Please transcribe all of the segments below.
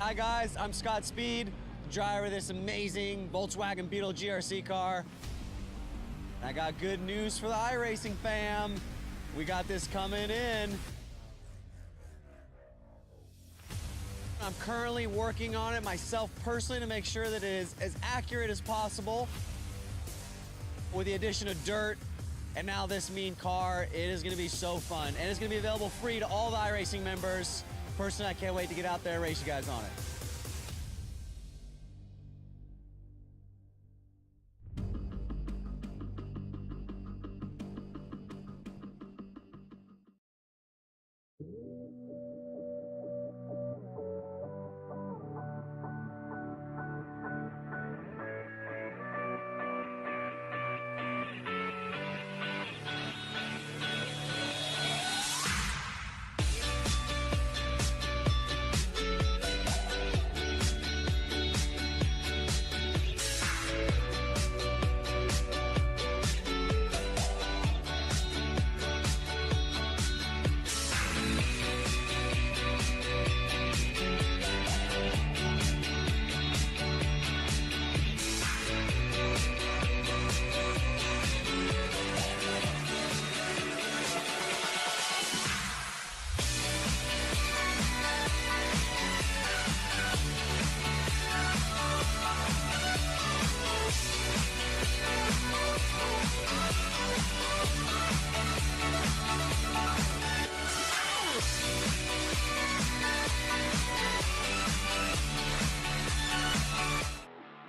Hi guys, I'm Scott Speed, driver of this amazing Volkswagen Beetle GRC car. I got good news for the iRacing fam. We got this coming in. I'm currently working on it myself personally to make sure that it is as accurate as possible. With the addition of dirt and now this mean car, it is gonna be so fun. And it's gonna be available free to all the iRacing members. Personally, I can't wait to get out there and race you guys on it.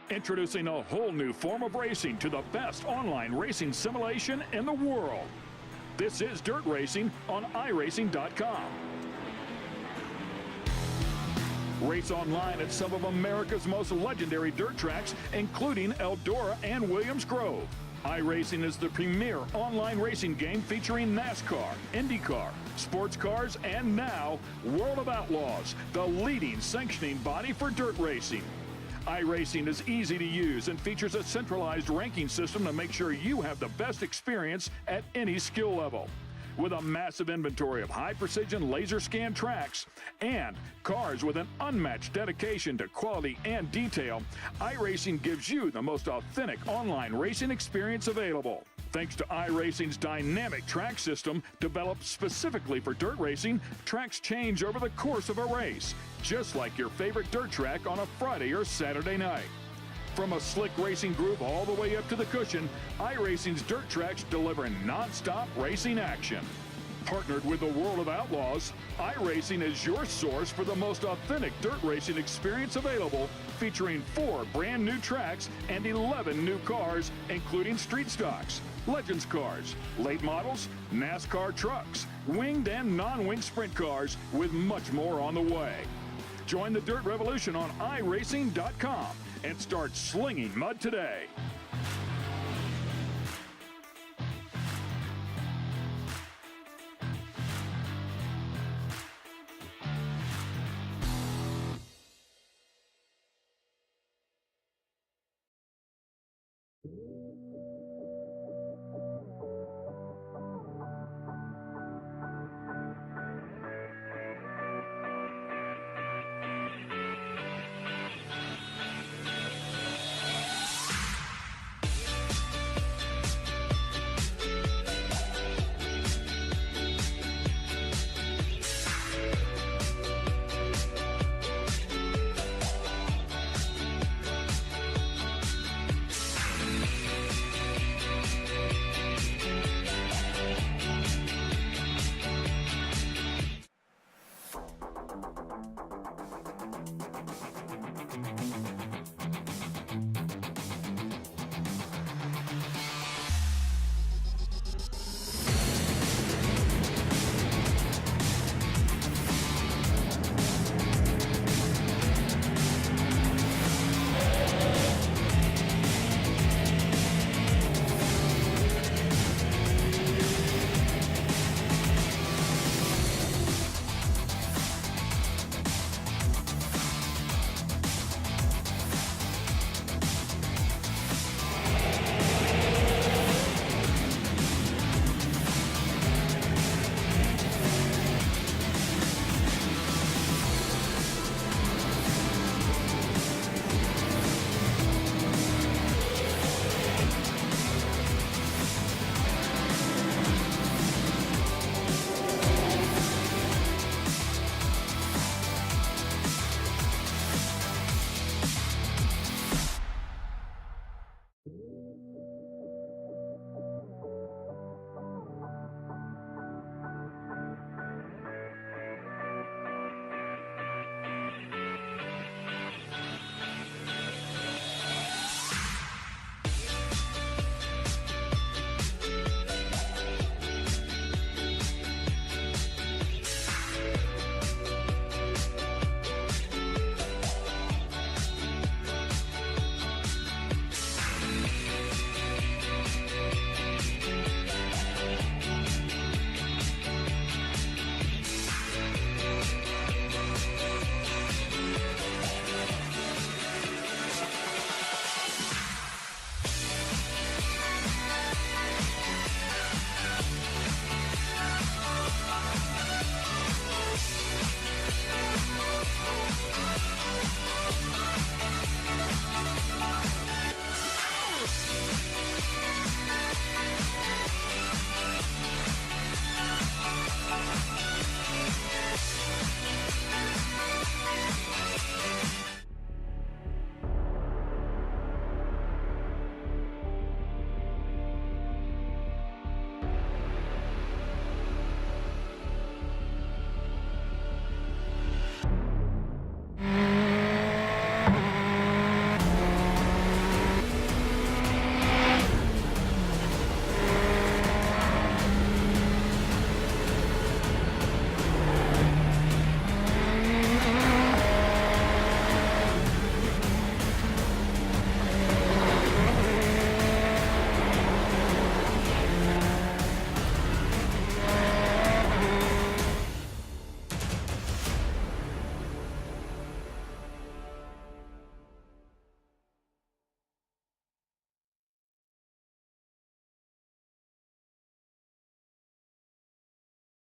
Introducing a whole new form of racing to the best online racing simulation in the world. This is Dirt Racing on iRacing.com. Race online at some of America's most legendary dirt tracks, including Eldora and Williams Grove. iRacing is the premier online racing game featuring NASCAR, IndyCar, sports cars, and now World of Outlaws, the leading sanctioning body for dirt racing. iRacing is easy to use and features a centralized ranking system to make sure you have the best experience at any skill level. With a massive inventory of high-precision laser scan tracks and cars with an unmatched dedication to quality and detail, iRacing gives you the most authentic online racing experience available. Thanks to iRacing's dynamic track system developed specifically for dirt racing, tracks change over the course of a race, just like your favorite dirt track on a Friday or Saturday night. From a slick racing groove all the way up to the cushion, iRacing's dirt tracks deliver non-stop racing action. Partnered with the World of Outlaws, iRacing is your source for the most authentic dirt racing experience available, featuring 4 brand new tracks and 11 new cars, including street stocks, Legends cars, late models, NASCAR trucks, winged and non-winged sprint cars, with much more on the way. Join the Dirt Revolution on iRacing.com and start slinging mud today.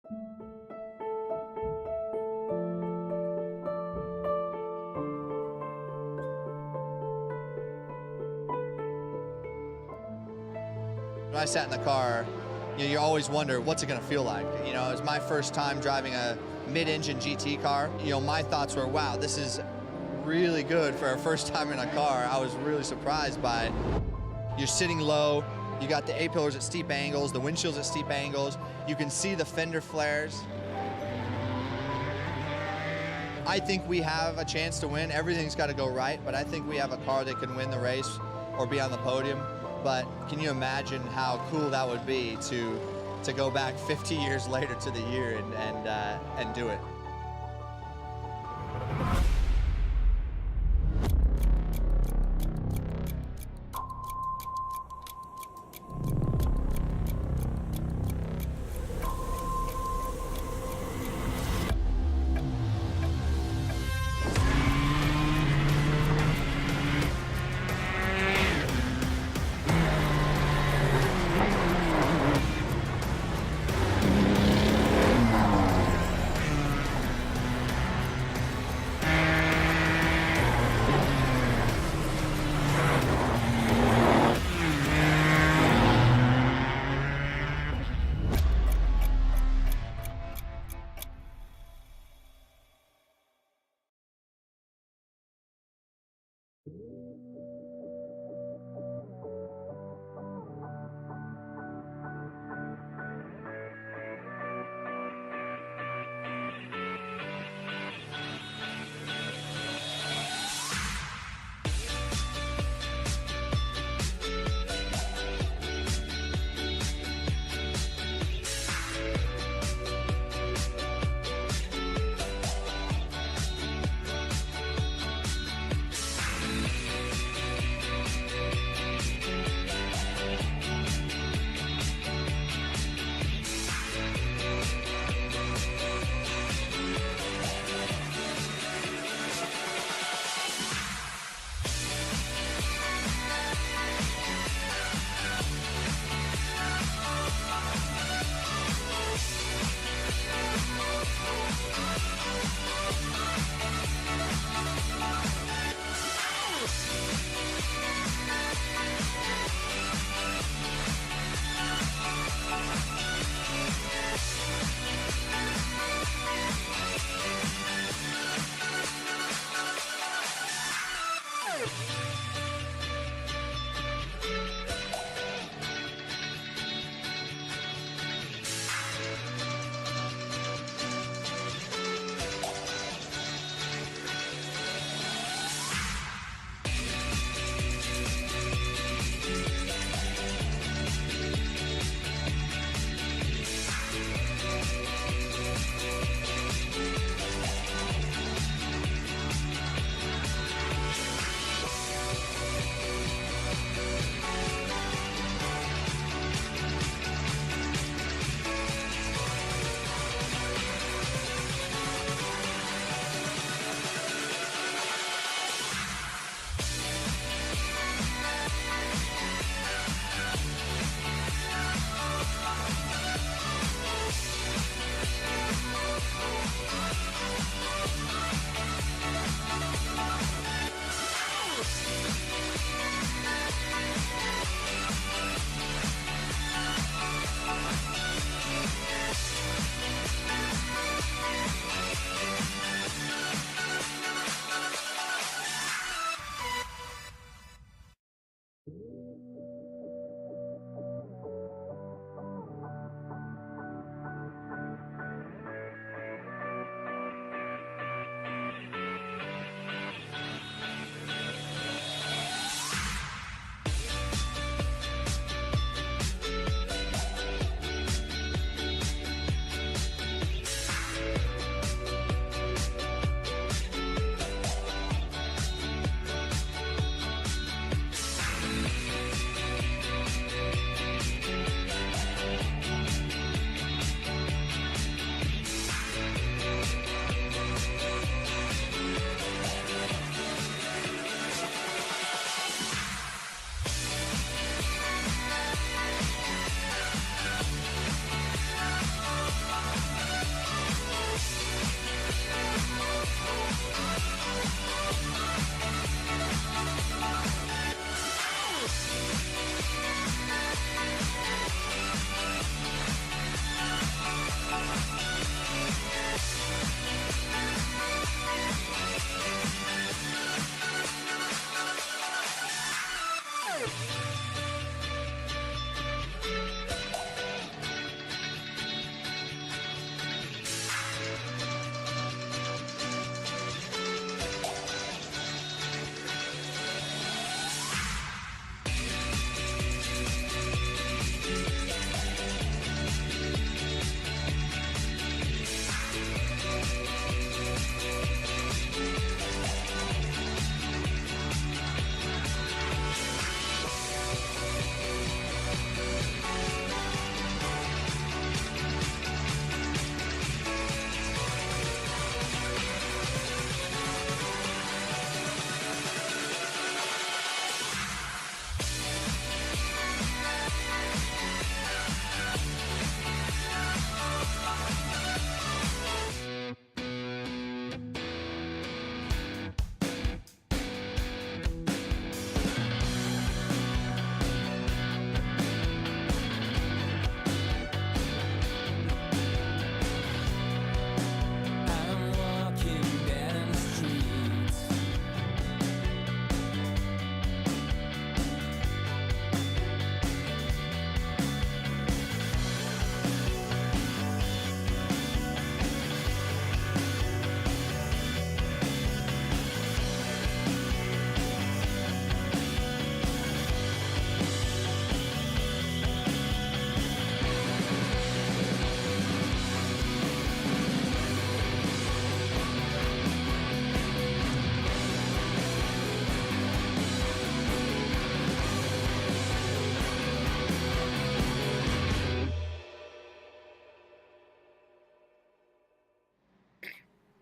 When I sat in the car, you always wonder, what's it going to feel like? You know, it was my first time driving a mid-engine GT car. You know, my thoughts were, wow, this is really good for our first time in a car. I was really surprised by it. You're sitting low, you got the A-pillars at steep angles, the windshields at steep angles, you can see the fender flares. I think we have a chance to win. Everything's got to go right, but I think we have a car that can win the race or be on the podium. But can you imagine how cool that would be to go back 50 years later to the year and do it?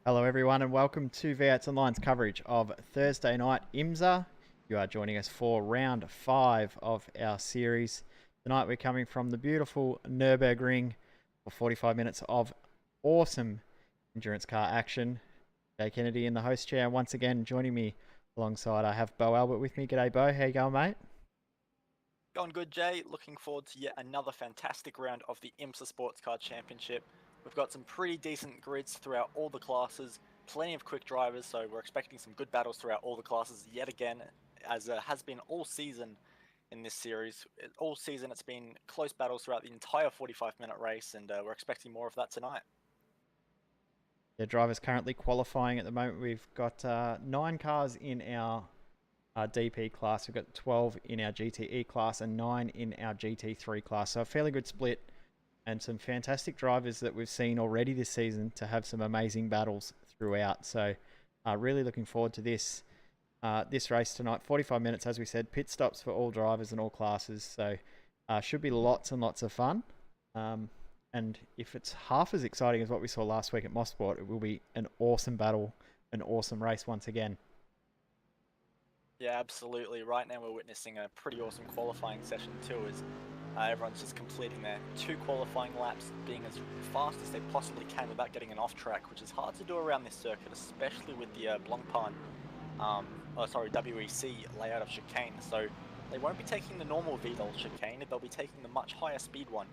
Hello everyone and welcome to V8's Online's coverage of Thursday night IMSA. You are joining us for round 5 of our series. Tonight we're coming from the beautiful Nurburgring for 45 minutes of awesome endurance car action. Jay Kennedy in the host chair. Once again joining me alongside I have Bo Albert with me. G'day Bo, how you going mate? Going good, Jay. Looking forward to yet another fantastic round of the IMSA Sports Car Championship. We've got some pretty decent grids throughout all the classes, plenty of quick drivers, so we're expecting some good battles throughout all the classes yet again, as has been all season in this series. All season it's been close battles throughout the entire 45-minute race, and we're expecting more of that tonight. The drivers currently qualifying at the moment. We've got 9 cars in our DP class. We've got 12 in our GTE class and 9 in our GT3 class. So a fairly good split and some fantastic drivers that we've seen already this season to have some amazing battles throughout. So really looking forward to this race tonight. 45 minutes, as we said, pit stops for all drivers and all classes. So should be lots and lots of fun. And if it's half as exciting as what we saw last week at Mosport, it will be an awesome battle, an awesome race once again. Yeah, absolutely. Right now we're witnessing a pretty awesome qualifying session too, as everyone's just completing their 2 qualifying laps, being as fast as they possibly can without getting an off track, which is hard to do around this circuit, especially with the Blancpain, WEC layout of chicane. So they won't be taking the normal VDOL chicane, they'll be taking the much higher speed one.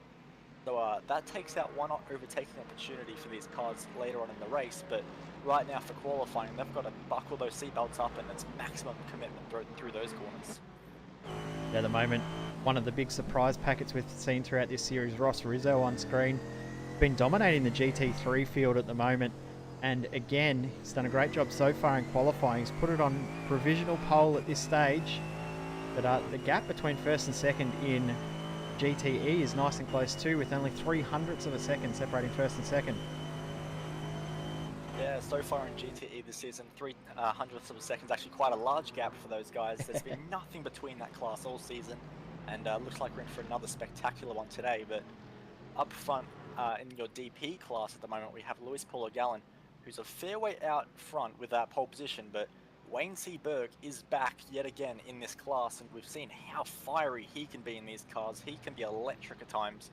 So that takes out one overtaking opportunity for these cars later on in the race, but right now for qualifying, they've got to buckle those seatbelts up and it's maximum commitment through those corners. At the moment, one of the big surprise packets we've seen throughout this series, Ross Rizzo on screen, been dominating the GT3 field at the moment, and again, he's done a great job so far in qualifying. He's put it on provisional pole at this stage, but the gap between first and second in GTE is nice and close too, with only 0.03 of a second separating first and second. Yeah, so far in GTE this season, 0.03 of a second is actually quite a large gap for those guys. There's been nothing between that class all season, and looks like we're in for another spectacular one today. But up front in your DP class at the moment, we have Luis Polo-Gallen, who's a fair way out front with that pole position, but Wayne C. Berg is back yet again in this class, and we've seen how fiery he can be in these cars. He can be electric at times.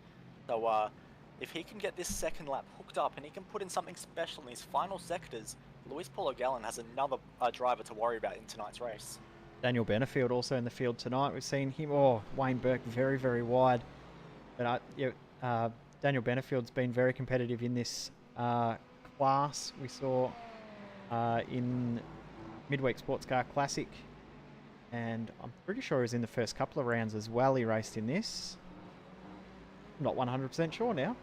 So if he can get this second lap hooked up and he can put in something special in these final sectors, Luis Polo-Gallen has another driver to worry about in tonight's race. Daniel Benefield also in the field tonight. We've seen him, Wayne Burke very, very wide. But Daniel Benefield's been very competitive in this class. We saw in Midweek Sports Car Classic, and I'm pretty sure he was in the first couple of rounds as well. He raced in this. I'm not 100% sure now.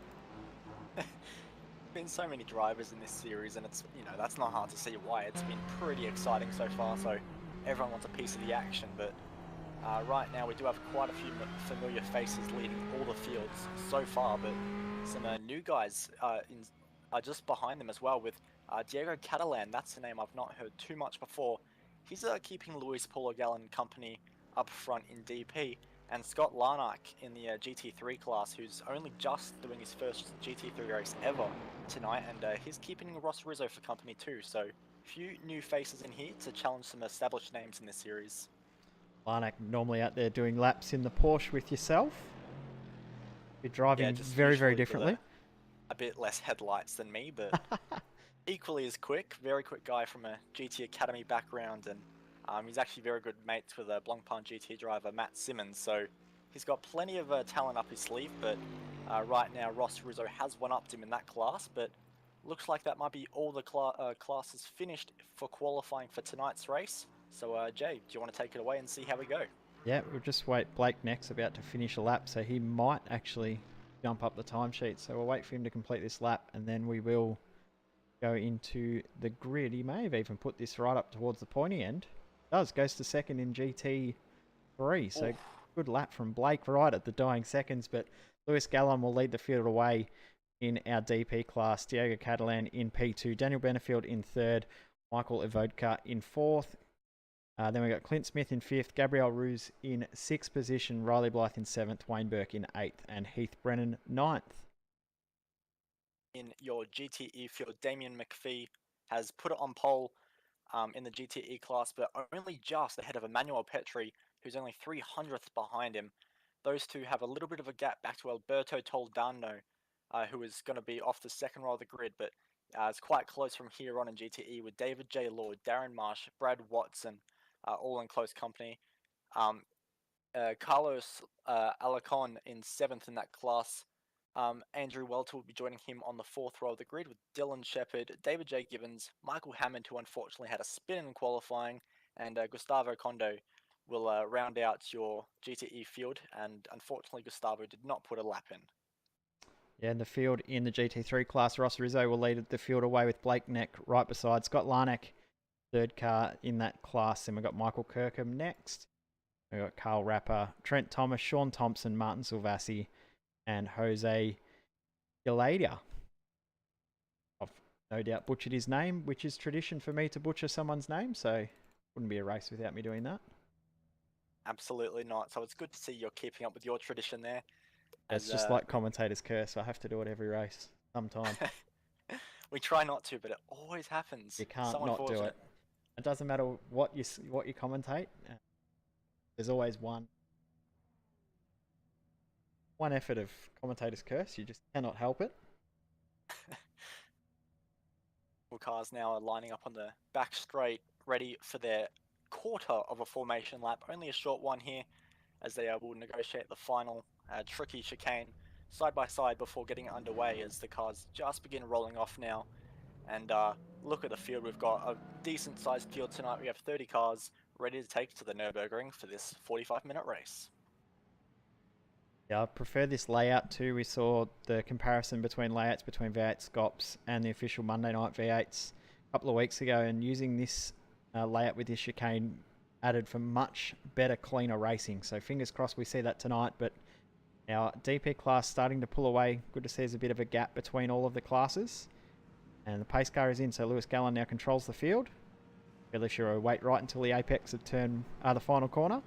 Been so many drivers in this series, and it's, that's not hard to see why. It's been pretty exciting so far, so everyone wants a piece of the action. But right now we do have quite a few familiar faces leading all the fields so far, but some new guys are just behind them as well, with Diego Catalan. That's the name I've not heard too much before. He's keeping Luis Polo-Gallen company up front in DP, and Scott Larnack in the GT3 class, who's only just doing his first GT3 race ever tonight, and he's keeping Ross Rizzo for company too. So a few new faces in here to challenge some established names in this series. Larnack normally out there doing laps in the Porsche with yourself. You're driving very, very differently. A bit less headlights than me, but equally as quick. Very quick guy from a GT Academy background, and he's actually very good mates with a Blancpain GT driver, Matt Simmons. So he's got plenty of talent up his sleeve, but right now Ross Rizzo has one-upped him in that class, but looks like that might be all the classes finished for qualifying for tonight's race. So Jay, do you want to take it away and see how we go? Yeah, we'll just wait. Blake Neck's about to finish a lap, so he might actually jump up the timesheet. So we'll wait for him to complete this lap, and then we will go into the grid. He may have even put this right up towards the pointy end. Goes to second in GT3, so good lap from Blake right at the dying seconds, but Luis Gallon will lead the field away in our DP class. Diego Catalan in P2, Daniel Benefield in third, Michael Evodka in fourth. Then we got Clint Smith in fifth, Gabriel Ruse in sixth position, Riley Blythe in seventh, Wayne Burke in eighth, and Heath Brennan ninth. In your GTE field, Damien McPhee has put it on pole in the GTE class, but only just ahead of Emmanuel Petri, who's only 300th behind him. Those two have a little bit of a gap back to Alberto Toledano, who is going to be off the second row of the grid, but it's quite close from here on in GTE with David J. Lord, Darren Marsh, Brad Watson, all in close company. Carlos Alacon in 7th in that class. Andrew Welter will be joining him on the 4th row of the grid with Dylan Shepard, David J. Gibbons, Michael Hammond, who unfortunately had a spin in qualifying, and Gustavo Condo will round out your GTE field, and unfortunately Gustavo did not put a lap in. Yeah, in the field in the GT3 class, Ross Rizzo will lead the field away with Blake Neck right beside Scott Larnack, third car in that class. Then we've got Michael Kirkham next. We've got Carl Rapper, Trent Thomas, Sean Thompson, Martin Silvassi, and Jose Galadia. I've no doubt butchered his name, which is tradition for me to butcher someone's name, so wouldn't be a race without me doing that. Absolutely not. So it's good to see you're keeping up with your tradition there. It's just like commentator's curse. So I have to do it every race sometime. We try not to, but it always happens. You can't not do it. It doesn't matter what you commentate. There's always one effort of commentator's curse. You just cannot help it. Well, cars now are lining up on the back straight, ready for their quarter of a formation lap. Only a short one here, as they will negotiate the final tricky chicane side by side before getting underway, as the cars just begin rolling off now. And look at the field. We've got a decent sized field tonight. We have 30 cars ready to take to the Nurburgring for this 45-minute race. Yeah, I prefer this layout too. We saw the comparison between layouts between V8 Scops and the official Monday night V8s a couple of weeks ago, and using this layout with this chicane added for much better, cleaner racing. So fingers crossed we see that tonight. But our DP class starting to pull away. Good to see there's a bit of a gap between all of the classes. And the pace car is in, so Lewis Gallen now controls the field. Fairly sure I'll wait right until the apex of the final corner.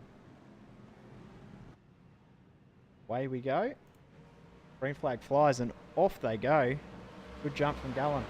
Away we go. Green flag flies and off they go. Good jump from Gallen.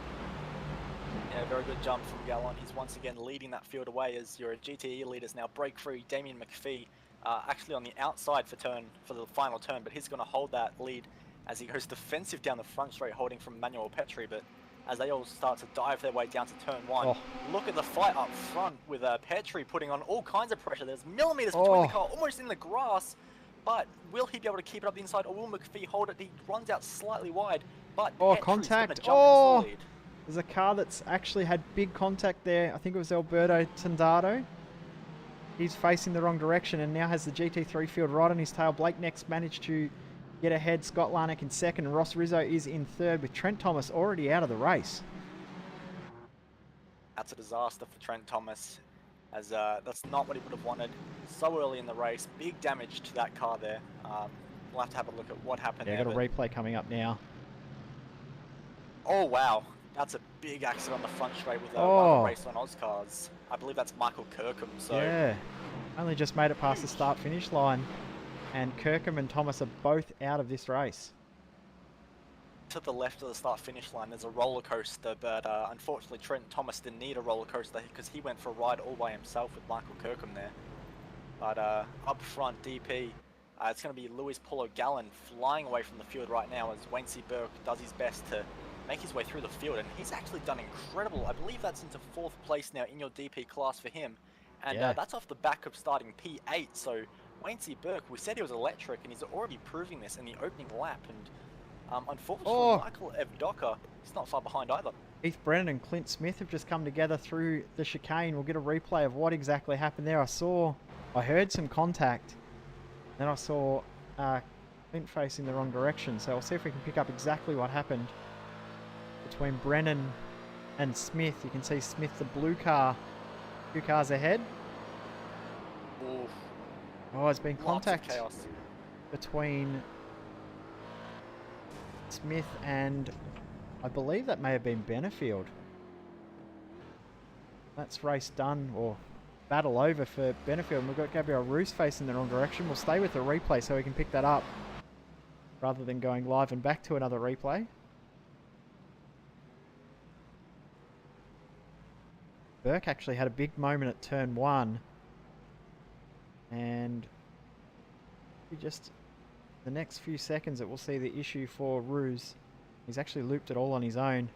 Yeah, very good jump from Gallen. He's once again leading that field away as your GTE leaders now break free. Damien McPhee actually on the outside for the final turn, but he's going to hold that lead as he goes defensive down the front straight, holding from Manuel Petri. But as they all start to dive their way down to turn one, look at the fight up front with Petri putting on all kinds of pressure. There's millimeters between the car, almost in the grass. But will he be able to keep it up the inside, or will McPhee hold it? He runs out slightly wide, but contact! There's a car that's actually had big contact there. I think it was Alberto Tondado. He's facing the wrong direction and now has the GT3 field right on his tail. Blake next managed to get ahead. Scott Larnack in second. Ross Rizzo is in third, with Trent Thomas already out of the race. That's a disaster for Trent Thomas, as that's not what he would have wanted so early in the race. Big damage to that car there. We'll have to have a look at what happened there. Got a replay coming up now. Oh, wow. That's a big accident on the front straight with one of the Race on Oz cars. I believe that's Michael Kirkham. So yeah, only just made it past the start-finish line. And Kirkham and Thomas are both out of this race. To the left of the start-finish line, there's a roller coaster, but unfortunately Trent Thomas didn't need a roller coaster because he went for a ride all by himself with Michael Kirkham there. But up front, DP, it's going to be Luis Paulo Gallen flying away from the field right now as Wayne C. Burke does his best to make his way through the field, and he's actually done incredible. I believe that's into 4th place now in your DP class for him, and that's off the back of starting P8. So Wayne C. Burke, we said he was electric, and he's already proving this in the opening lap, and unfortunately Michael Evdoka is not far behind either. Keith Brennan and Clint Smith have just come together through the chicane. We'll get a replay of what exactly happened there. I heard some contact, then I saw Clint facing the wrong direction, so I'll see if we can pick up exactly what happened between Brennan and Smith. You can see Smith, the blue car, 2 cars ahead. Oof. There's been contact between Smith and I believe that may have been Benefield. That's race done, or battle over for Benefield. And we've got Gabriel Roos facing the wrong direction. We'll stay with the replay so we can pick that up rather than going live and back to another replay. Burke actually had a big moment at turn 1. And just the next few seconds it will see the issue for Ruse. He's actually looped it all on his own.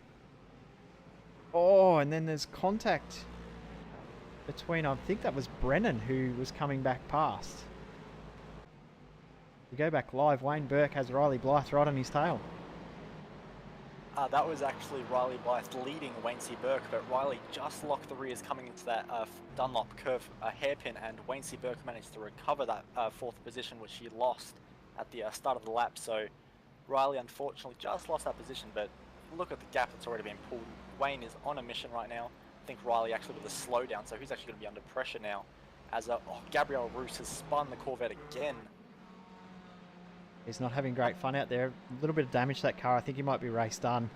Oh, and then there's contact between, I think that was Brennan who was coming back past. We go back live, Wayne Burke has Riley Blythe right on his tail. That was actually Riley Blythe leading Wayne-C Burke, but Riley just locked the rears coming into that Dunlop curve hairpin, and Wayne-C Burke managed to recover that 4th position, which he lost at the start of the lap. So Riley unfortunately just lost that position, but look at the gap that's already been pulled. Wayne is on a mission right now. I think Riley actually with a slowdown, so he's actually going to be under pressure now. As Gabriel Roos has spun the Corvette again. He's not having great fun out there. A little bit of damage to that car. I think he might be race done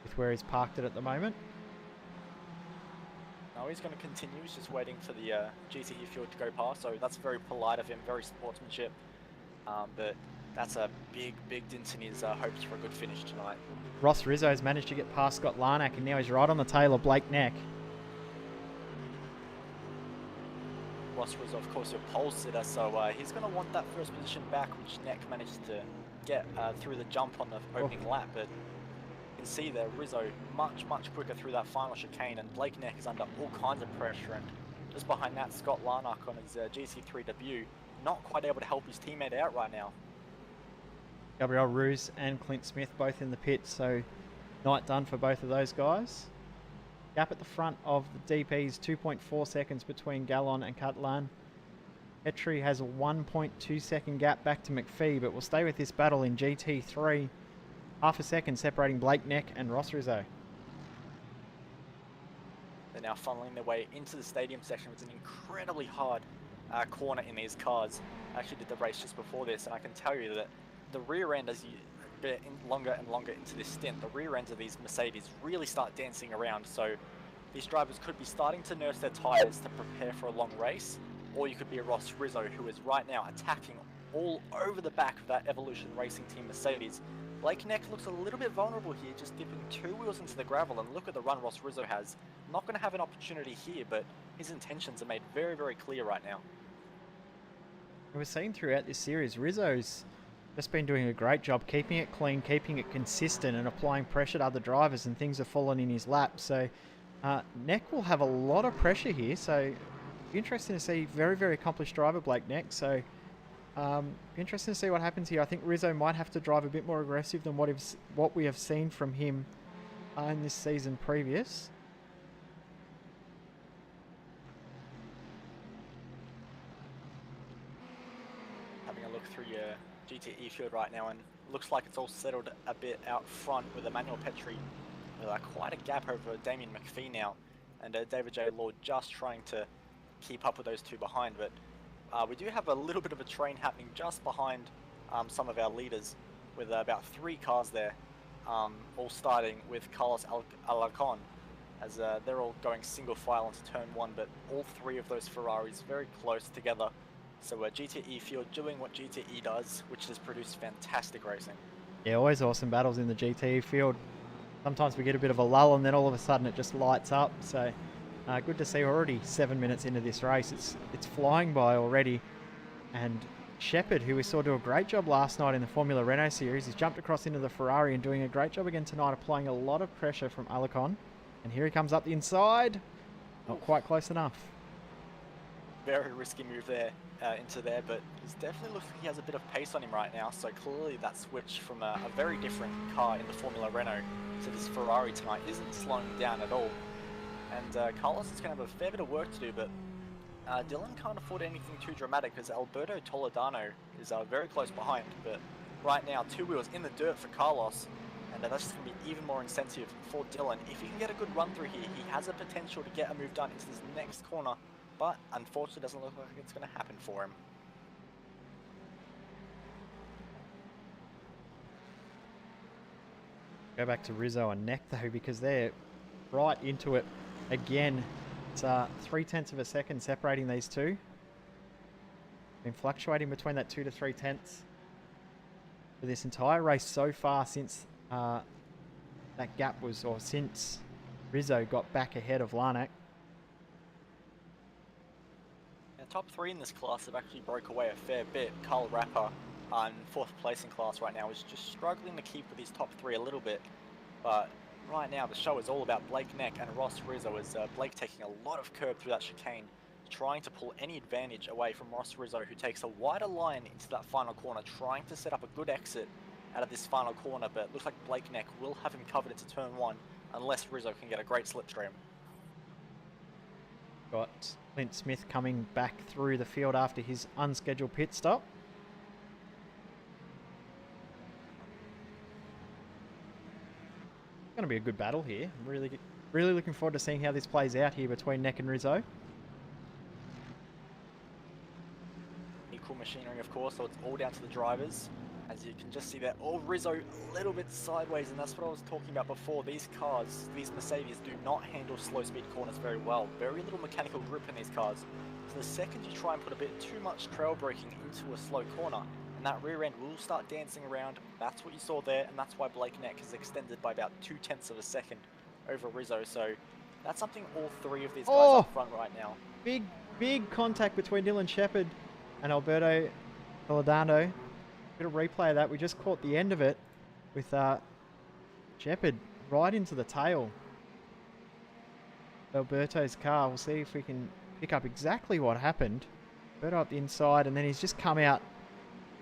with where he's parked it at the moment. No, he's going to continue. He's just waiting for the GTE field to go past. So that's very polite of him, very sportsmanship. But that's a big, big dint in his hopes for a good finish tonight. Ross Rizzo has managed to get past Scott Larnack, and now he's right on the tail of Blake Neck. Ross was, of course, your pole sitter, so he's going to want that first position back, which Neck managed to get through the jump on the opening lap. But you can see there, Rizzo much, much quicker through that final chicane, and Blake Neck is under all kinds of pressure. And just behind that, Scott Larnack on his GC3 debut, not quite able to help his teammate out right now. Gabriel Roos and Clint Smith both in the pit, so night done for both of those guys. Gap at the front of the DPs, 2.4 seconds between Gallon and Catalan. Petrie has a 1.2 second gap back to McPhee, but we'll stay with this battle in GT3. Half a second separating Blake Neck and Ross Rizzo. They're now funneling their way into the stadium section. It's an incredibly hard corner in these cars. I actually did the race just before this, and I can tell you that the rear end, as you get longer and longer into this stint, the rear ends of these Mercedes really start dancing around. So these drivers could be starting to nurse their tyres to prepare for a long race, or you could be a Ross Rizzo who is right now attacking all over the back of that Evolution Racing Team Mercedes. Blake Neck looks a little bit vulnerable here, just dipping 2 wheels into the gravel, and look at the run Ross Rizzo has. Not going to have an opportunity here, but his intentions are made very, very clear right now. We've seen throughout this series, Rizzo's just been doing a great job keeping it clean, keeping it consistent, and applying pressure to other drivers, and things have fallen in his lap. So Neck will have a lot of pressure here, so interesting to see. Very, very accomplished driver, Blake Neck. So interesting to see what happens here. I think Rizzo might have to drive a bit more aggressive than what we have seen from him in this season previous. Having a look through your GTE field right now, and looks like it's all settled a bit out front with Emmanuel Petrie with quite a gap over Damien McPhee now, and David J. Lord just trying to keep up with those two behind. But we do have a little bit of a train happening just behind some of our leaders, with about 3 cars there, all starting with Carlos Alarcon, as they're all going single file into turn 1, but all 3 of those Ferraris very close together. So GTE field doing what GTE does, which is produce fantastic racing. Yeah, always awesome battles in the GTE field. Sometimes we get a bit of a lull, and then all of a sudden it just lights up. So good to see. We're already 7 minutes into this race. It's flying by already. And Shepard, who we saw do a great job last night in the Formula Renault series, he's jumped across into the Ferrari and doing a great job again tonight, applying a lot of pressure from Alarcon. And here he comes up the inside. Not quite close enough. Very risky move there into there, but it definitely looks like he has a bit of pace on him right now. So clearly that switch from a very different car in the Formula Renault to this Ferrari tonight isn't slowing down at all. And Carlos is going to have a fair bit of work to do, but Dylan can't afford anything too dramatic, because Alberto Toledano is very close behind. But right now, 2 wheels in the dirt for Carlos, and that's just going to be even more incentive for Dylan. If he can get a good run through here, he has a potential to get a move done into this next corner, but unfortunately doesn't look like it's going to happen for him. Go back to Rizzo and Neck though, because they're right into it again. It's 0.3 of a second separating these two. Been fluctuating between that 2 to 3 tenths for this entire race so far since that gap was, or since Rizzo got back ahead of Larnack. top 3 in this class have actually broke away a fair bit. Carl Rapper in 4th place in class right now is just struggling to keep with his top 3 a little bit. But right now the show is all about Blake Neck and Ross Rizzo, as Blake taking a lot of curb through that chicane, trying to pull any advantage away from Ross Rizzo, who takes a wider line into that final corner, trying to set up a good exit out of this final corner, but it looks like Blake Neck will have him covered into turn 1 unless Rizzo can get a great slipstream. Got Clint Smith coming back through the field after his unscheduled pit stop. Going to be a good battle here. Really looking forward to seeing how this plays out here between Neck and Rizzo. Equal machinery, of course, so it's all down to the drivers. As you can just see there, Rizzo a little bit sideways, and that's what I was talking about before. These cars, these Mercedes, do not handle slow speed corners very well. Very little mechanical grip in these cars. So the second you try and put a bit too much trail braking into a slow corner, and that rear end will start dancing around. That's what you saw there, and that's why Blake Neck has extended by about 0.2 of a second over Rizzo. So that's something all 3 of these guys up front right now. Big contact between Dylan Shepherd and Alberto Toledano. Bit of replay of that. We just caught the end of it with Shepherd right into the tail of Alberto's car. We'll see if we can pick up exactly what happened. Alberto up the inside, and then he's just come out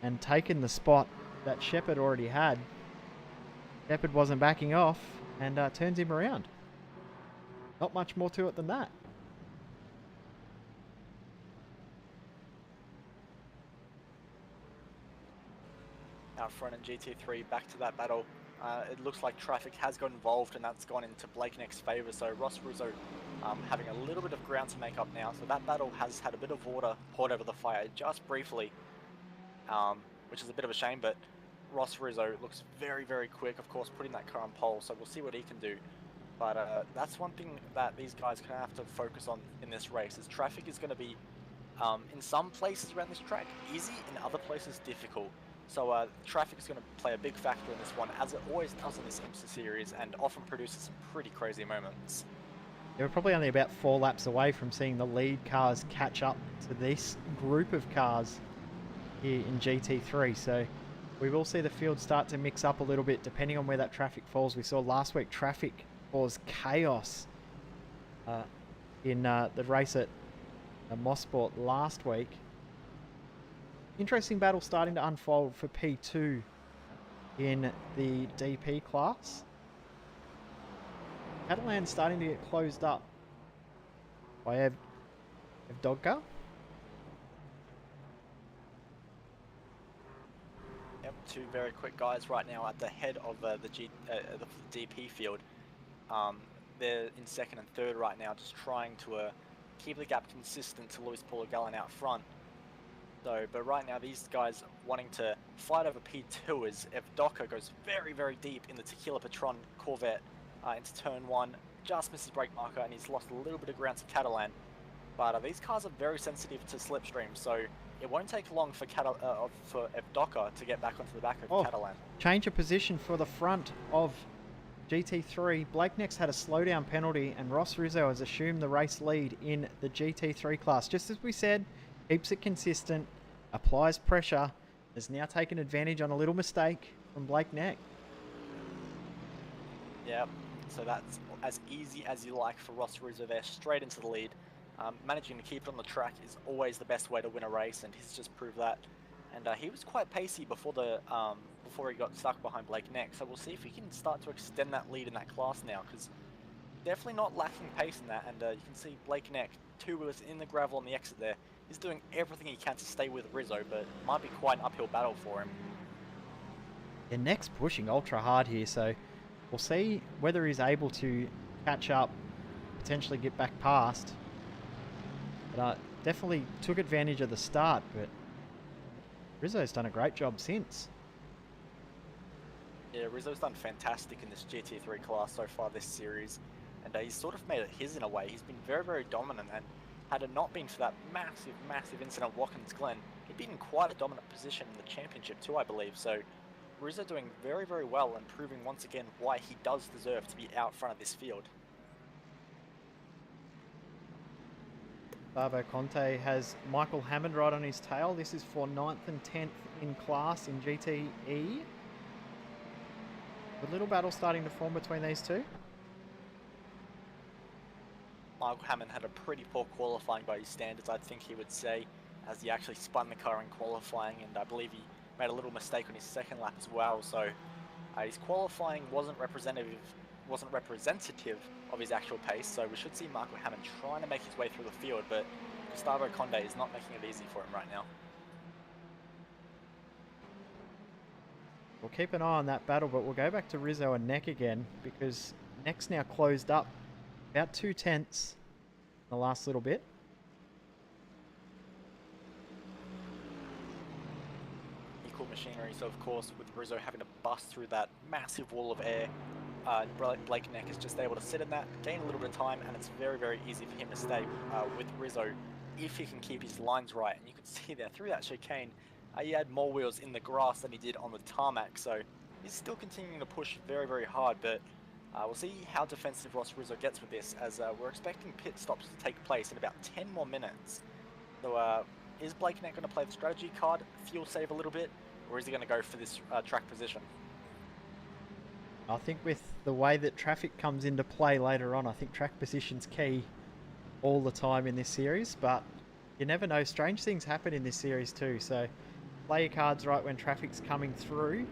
and taken the spot that Shepherd already had. Shepherd wasn't backing off and turns him around. Not much more to it than that. Out front in GT3, back to that battle. It looks like traffic has got involved, and that's gone into Blake Neck's favour. So Ross Rizzo having a little bit of ground to make up now. So that battle has had a bit of water poured over the fire just briefly, which is a bit of a shame. But Ross Rizzo looks very quick, of course, putting that car on pole. So we'll see what he can do. But that's one thing that these guys are going to have to focus on in this race, is traffic is going to be, in some places around this track, easy, in other places difficult. So traffic is going to play a big factor in this one, as it always does in this IMSA series, and often produces some pretty crazy moments. We're probably only about 4 laps away from seeing the lead cars catch up to this group of cars here in GT3. So we will see the field start to mix up a little bit depending on where that traffic falls. We saw last week traffic caused chaos in the race at Mosport last week. Interesting battle starting to unfold for P2 in the DP class. Catalan's starting to get closed up by Evdogka. Yep, 2 very quick guys right now at the head of the DP field. They're in 2nd and 3rd right now, just trying to keep the gap consistent to Luis Paulo-Gallen out front. So, but right now these guys wanting to fight over P2 as Evdogka goes very deep in the Tequila Patron Corvette into turn 1, just misses brake marker, and he's lost a little bit of ground to Catalan. But these cars are very sensitive to slipstream, so it won't take long for Evdogka to get back onto the back of Catalan. Change of position for the front of GT3. Blake Neck's had a slowdown penalty, and Ross Rizzo has assumed the race lead in the GT3 class. Just as we said, keeps it consistent, applies pressure, has now taken advantage on a little mistake from Blake Neck. Yep, so that's as easy as you like for Ross Rizzo there, straight into the lead. Managing to keep it on the track is always the best way to win a race, and he's just proved that. And he was quite pacey before he got stuck behind Blake Neck, so we'll see if he can start to extend that lead in that class now, because definitely not lacking pace in that. And you can see Blake Neck, 2 wheelers in the gravel on the exit there. He's doing everything he can to stay with Rizzo, but it might be quite an uphill battle for him. Yeah, Neck's pushing ultra hard here, so we'll see whether he's able to catch up, potentially get back past. But definitely took advantage of the start, but Rizzo's done a great job since. Yeah, Rizzo's done fantastic in this GT3 class so far this series, and he's sort of made it his in a way. He's been very dominant, and had it not been for that massive incident at Watkins Glen, he'd been in quite a dominant position in the championship too, I believe. So Rizzo doing very well, and proving once again why he does deserve to be out front of this field. Gustavo Conte has Michael Hammond right on his tail. This is for 9th and 10th in class in GTE. A little battle starting to form between these two. Michael Hammond had a pretty poor qualifying by his standards, I think he would say, as he actually spun the car in qualifying, and I believe he made a little mistake on his second lap as well. So his qualifying wasn't representative of his actual pace. So we should see Michael Hammond trying to make his way through the field, but Gustavo Conde is not making it easy for him right now. We'll keep an eye on that battle, but we'll go back to Rizzo and Neck again, because Neck's now closed up about 2/10 in the last little bit. Equal machinery, so of course with Rizzo having to bust through that massive wall of air, Blake Neck is just able to sit in that, gain a little bit of time, and it's very, very easy for him to stay with Rizzo if he can keep his lines right. And you can see there through that chicane, he had more wheels in the grass than he did on the tarmac, so he's still continuing to push very, very hard, but we'll see how defensive Ross Rizzo gets with this, as we're expecting pit stops to take place in about 10 more minutes. So is Blake Neck going to play the strategy card, fuel save a little bit, or is he going to go for this track position? I think with the way that traffic comes into play later on, I think track position's key all the time in this series, but you never know. Strange things happen in this series too, so play your cards right when traffic's coming through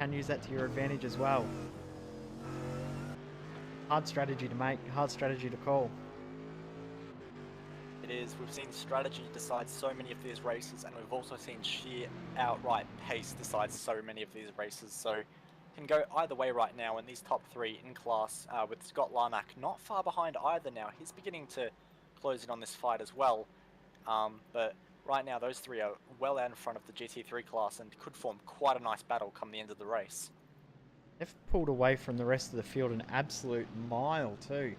and use that to your advantage as well. Hard strategy to make, hard strategy to call. It is. We've seen strategy decide so many of these races, and we've also seen sheer outright pace decide so many of these races, so can go either way right now in these top three in class, with Scott Larmack not far behind either now. He's beginning to close in on this fight as well, but right now those three are well out in front of the GT3 class and could form quite a nice battle come the end of the race. They've pulled away from the rest of the field an absolute mile too.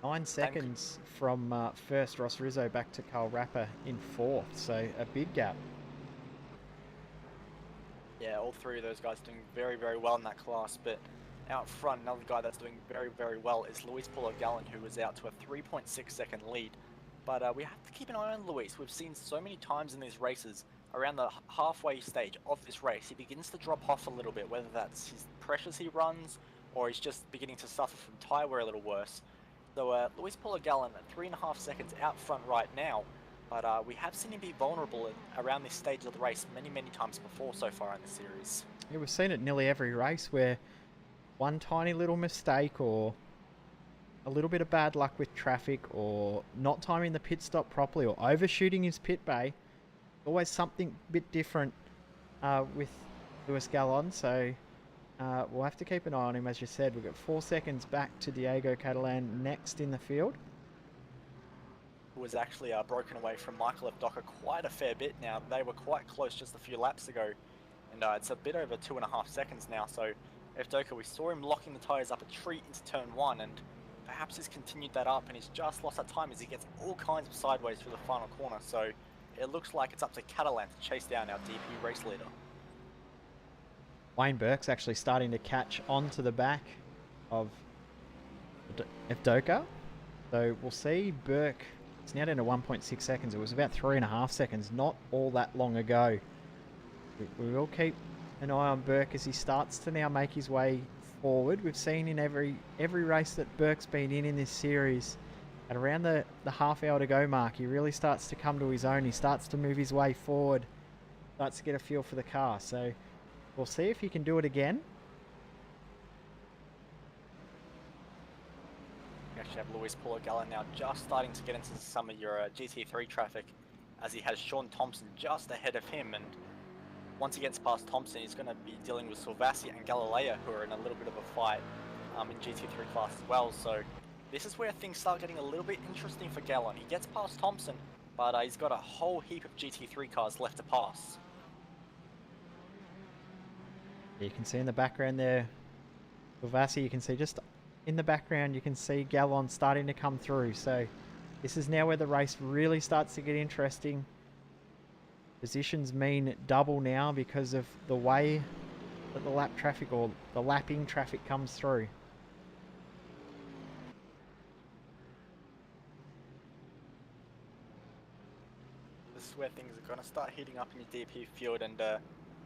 9 seconds from first Ross Rizzo back to Carl Rapper in 4th, so a big gap. Yeah, all three of those guys doing very, very well in that class, but out front, another guy that's doing very, very well is Luis Paulo Gallen, who was out to a 3.6 second lead. But we have to keep an eye on Luis. We've seen so many times in these races, around the halfway stage of this race, he begins to drop off a little bit, whether that's his pressures he runs, or he's just beginning to suffer from tyre wear a little worse. So Luis Paulo Gallen at 3.5 seconds out front right now, but we have seen him be vulnerable around this stage of the race many, many times before so far in the series. Yeah, we've seen it nearly every race where one tiny little mistake or a little bit of bad luck with traffic or not timing the pit stop properly or overshooting his pit bay, always something a bit different with Luis Gallon, so we'll have to keep an eye on him. As you said, we've got 4 seconds back to Diego Catalan next in the field. Was actually broken away from Michael Evdoka quite a fair bit now. They were quite close just a few laps ago, and it's a bit over 2.5 seconds now. So Evdoka, we saw him locking the tyres up a treat into turn 1, and perhaps he's continued that up, and he's just lost that time as he gets all kinds of sideways through the final corner. So it looks like it's up to Catalan to chase down our DP race leader. Wayne Burke's actually starting to catch on to the back of Evdoka. So we'll see Burke. It's now down to 1.6 seconds. It was about 3.5 seconds not all that long ago. We will keep an eye on Burke as he starts to now make his way forward. We've seen in every race that Burke's been in this series, at around the half hour to go mark, he really starts to come to his own. He starts to move his way forward, starts to get a feel for the car. So we'll see if he can do it again. We actually have Luis Paulo Gallen now just starting to get into some of your GT3 traffic, as he has Sean Thompson just ahead of him, and once he gets past Thompson, he's going to be dealing with Silvassi and Galilea, who are in a little bit of a fight in GT3 class as well. So this is where things start getting a little bit interesting for Gallen. He gets past Thompson, but he's got a whole heap of GT3 cars left to pass. You can see in the background there, Silvassi, you can see just in the background, you can see Gallon starting to come through. So this is now where the race really starts to get interesting. Positions mean double now because of the way that the lap traffic or the lapping traffic comes through. where things are going to start heating up in your DP field, and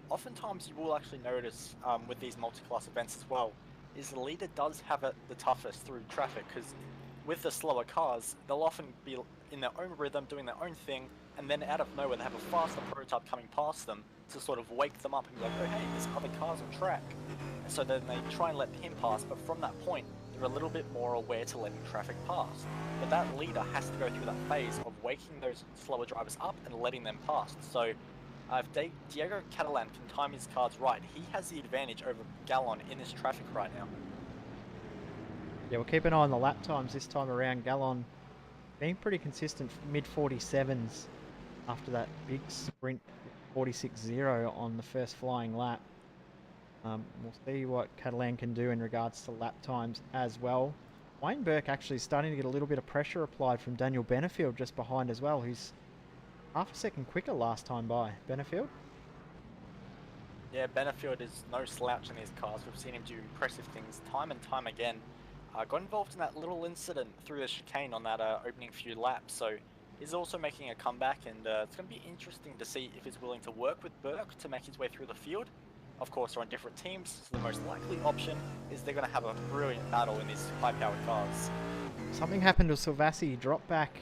oftentimes you will actually notice with these multi-class events as well, is the leader does have it the toughest through traffic, because with the slower cars, they'll often be in their own rhythm, doing their own thing, and then out of nowhere they have a faster prototype coming past them to sort of wake them up and be like, oh hey, there's other cars on track. And so then they try and let him pass, but from that point, they're a little bit more aware to letting traffic pass. But that leader has to go through that phase of waking those slower drivers up and letting them pass. So if Diego Catalan can time his cards right, he has the advantage over Gallon in this traffic right now. Yeah, we'll keep an eye on the lap times this time around. Gallon being pretty consistent, mid-47s after that big sprint 46.0 on the first flying lap. We'll see what Catalan can do in regards to lap times as well. Wayne Burke actually starting to get a little bit of pressure applied from Daniel Benefield just behind as well, who's half a second quicker last time by. Benefield? Yeah, Benefield is no slouch in these cars. We've seen him do impressive things time and time again. Got involved in that little incident through the chicane on that opening few laps, so he's also making a comeback, and it's going to be interesting to see if he's willing to work with Burke to make his way through the field. Of course, they're on different teams, so the most likely option is they're going to have a brilliant battle in these high-powered cars. Something happened to Silvassi. He dropped back,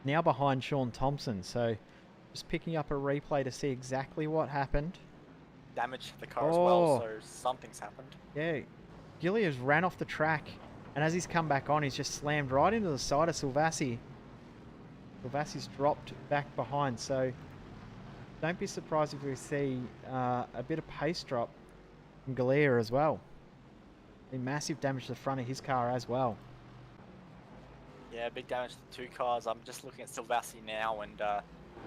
now behind Sean Thompson, so just picking up a replay to see exactly what happened. Damage to the car as well, so something's happened. Yeah, Gilliers ran off the track, and as he's come back on, he's just slammed right into the side of Silvassi. Silvassi's dropped back behind, so don't be surprised if we see a bit of pace drop from Galea as well. Massive damage to the front of his car as well. Yeah, big damage to the two cars. I'm just looking at Silvassi now, and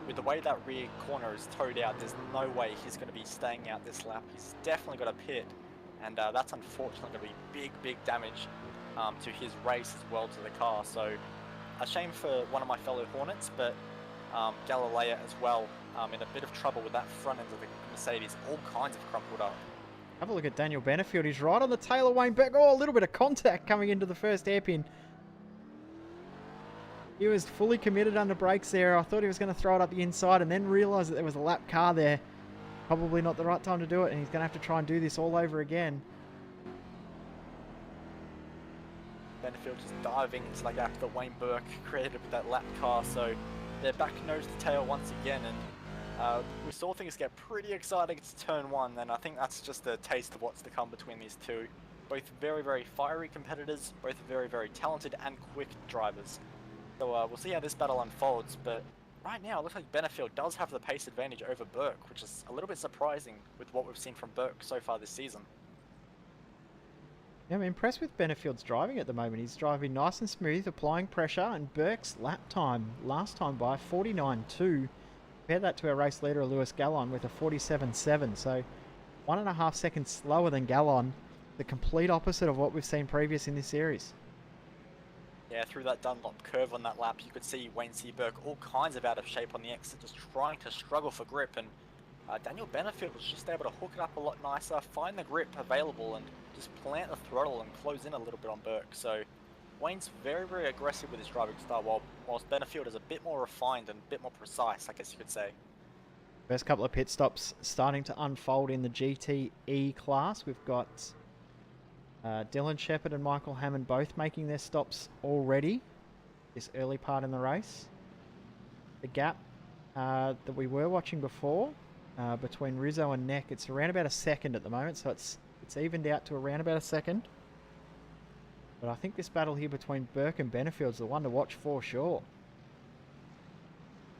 with the way that rear corner is towed out, there's no way he's going to be staying out this lap. He's definitely got a pit, and that's unfortunately going to be big damage to his race as well, to the car. So a shame for one of my fellow Hornets, but Galilea as well in a bit of trouble with that front end of the Mercedes, all kinds of crumpled up. Have a look at Daniel Benefield. He's right on the tail of Wayne Burke. Oh, a little bit of contact coming into the first hairpin. He was fully committed under brakes there. I thought he was going to throw it up the inside and then realised that there was a lap car there. Probably not the right time to do it, and he's going to have to try and do this all over again. Benefield just diving into that gap that Wayne Burke created with that lap car, so they're back nose to tail once again, and we saw things get pretty exciting to turn one, and I think that's just a taste of what's to come between these two. Both very, very fiery competitors, both very, very talented and quick drivers. So we'll see how this battle unfolds, but right now it looks like Benefield does have the pace advantage over Burke, which is a little bit surprising with what we've seen from Burke so far this season. Yeah, I'm impressed with Benefield's driving at the moment. He's driving nice and smooth, applying pressure, and Burke's lap time last time by 49.2. Compare that to our race leader, Lewis Gallon, with a 47.7. So 1.5 seconds slower than Gallon. The complete opposite of what we've seen previous in this series. Yeah, through that Dunlop curve on that lap, you could see Wayne C. Burke all kinds of out of shape on the exit, just trying to struggle for grip, and Daniel Benefield was just able to hook it up a lot nicer, find the grip available, and just plant the throttle and close in a little bit on Burke. So Wayne's very, very aggressive with his driving style, whilst Benefield is a bit more refined and a bit more precise, I guess you could say. First couple of pit stops starting to unfold in the GTE class. We've got Dylan Shepherd and Michael Hammond both making their stops already this early part in the race. The gap that we were watching before between Rizzo and Neck, it's around about a second at the moment, so it's evened out to around about a second. But I think this battle here between Burke and Benefield's the one to watch for sure.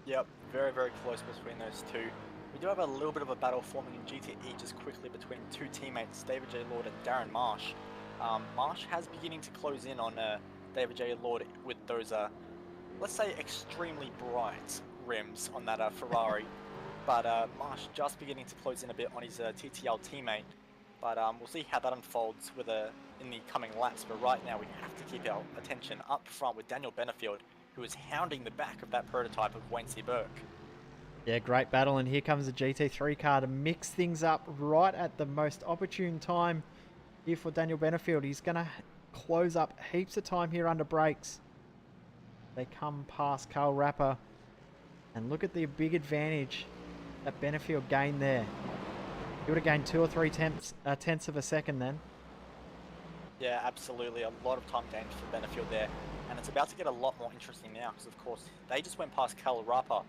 Yep, very, very close between those two. We do have a little bit of a battle forming in GTE just quickly between two teammates, David J. Lord and Darren Marsh. Marsh has beginning to close in on David J. Lord with those, let's say, extremely bright rims on that Ferrari. But Marsh just beginning to close in a bit on his TTL teammate. But we'll see how that unfolds with in the coming laps. But right now we have to keep our attention up front with Daniel Benefield, who is hounding the back of that prototype of Wayne C. Burke. Yeah, great battle, and here comes the GT3 car to mix things up right at the most opportune time here for Daniel Benefield. He's going to close up heaps of time here under brakes. They come past Carl Rapper And look at the big advantage that Benefield gained there. He would have gained 2 or 3 tenths of a second then. Yeah, absolutely. A lot of time gained for Benefield there. And it's about to get a lot more interesting now because, of course, they just went past Cal Rapa.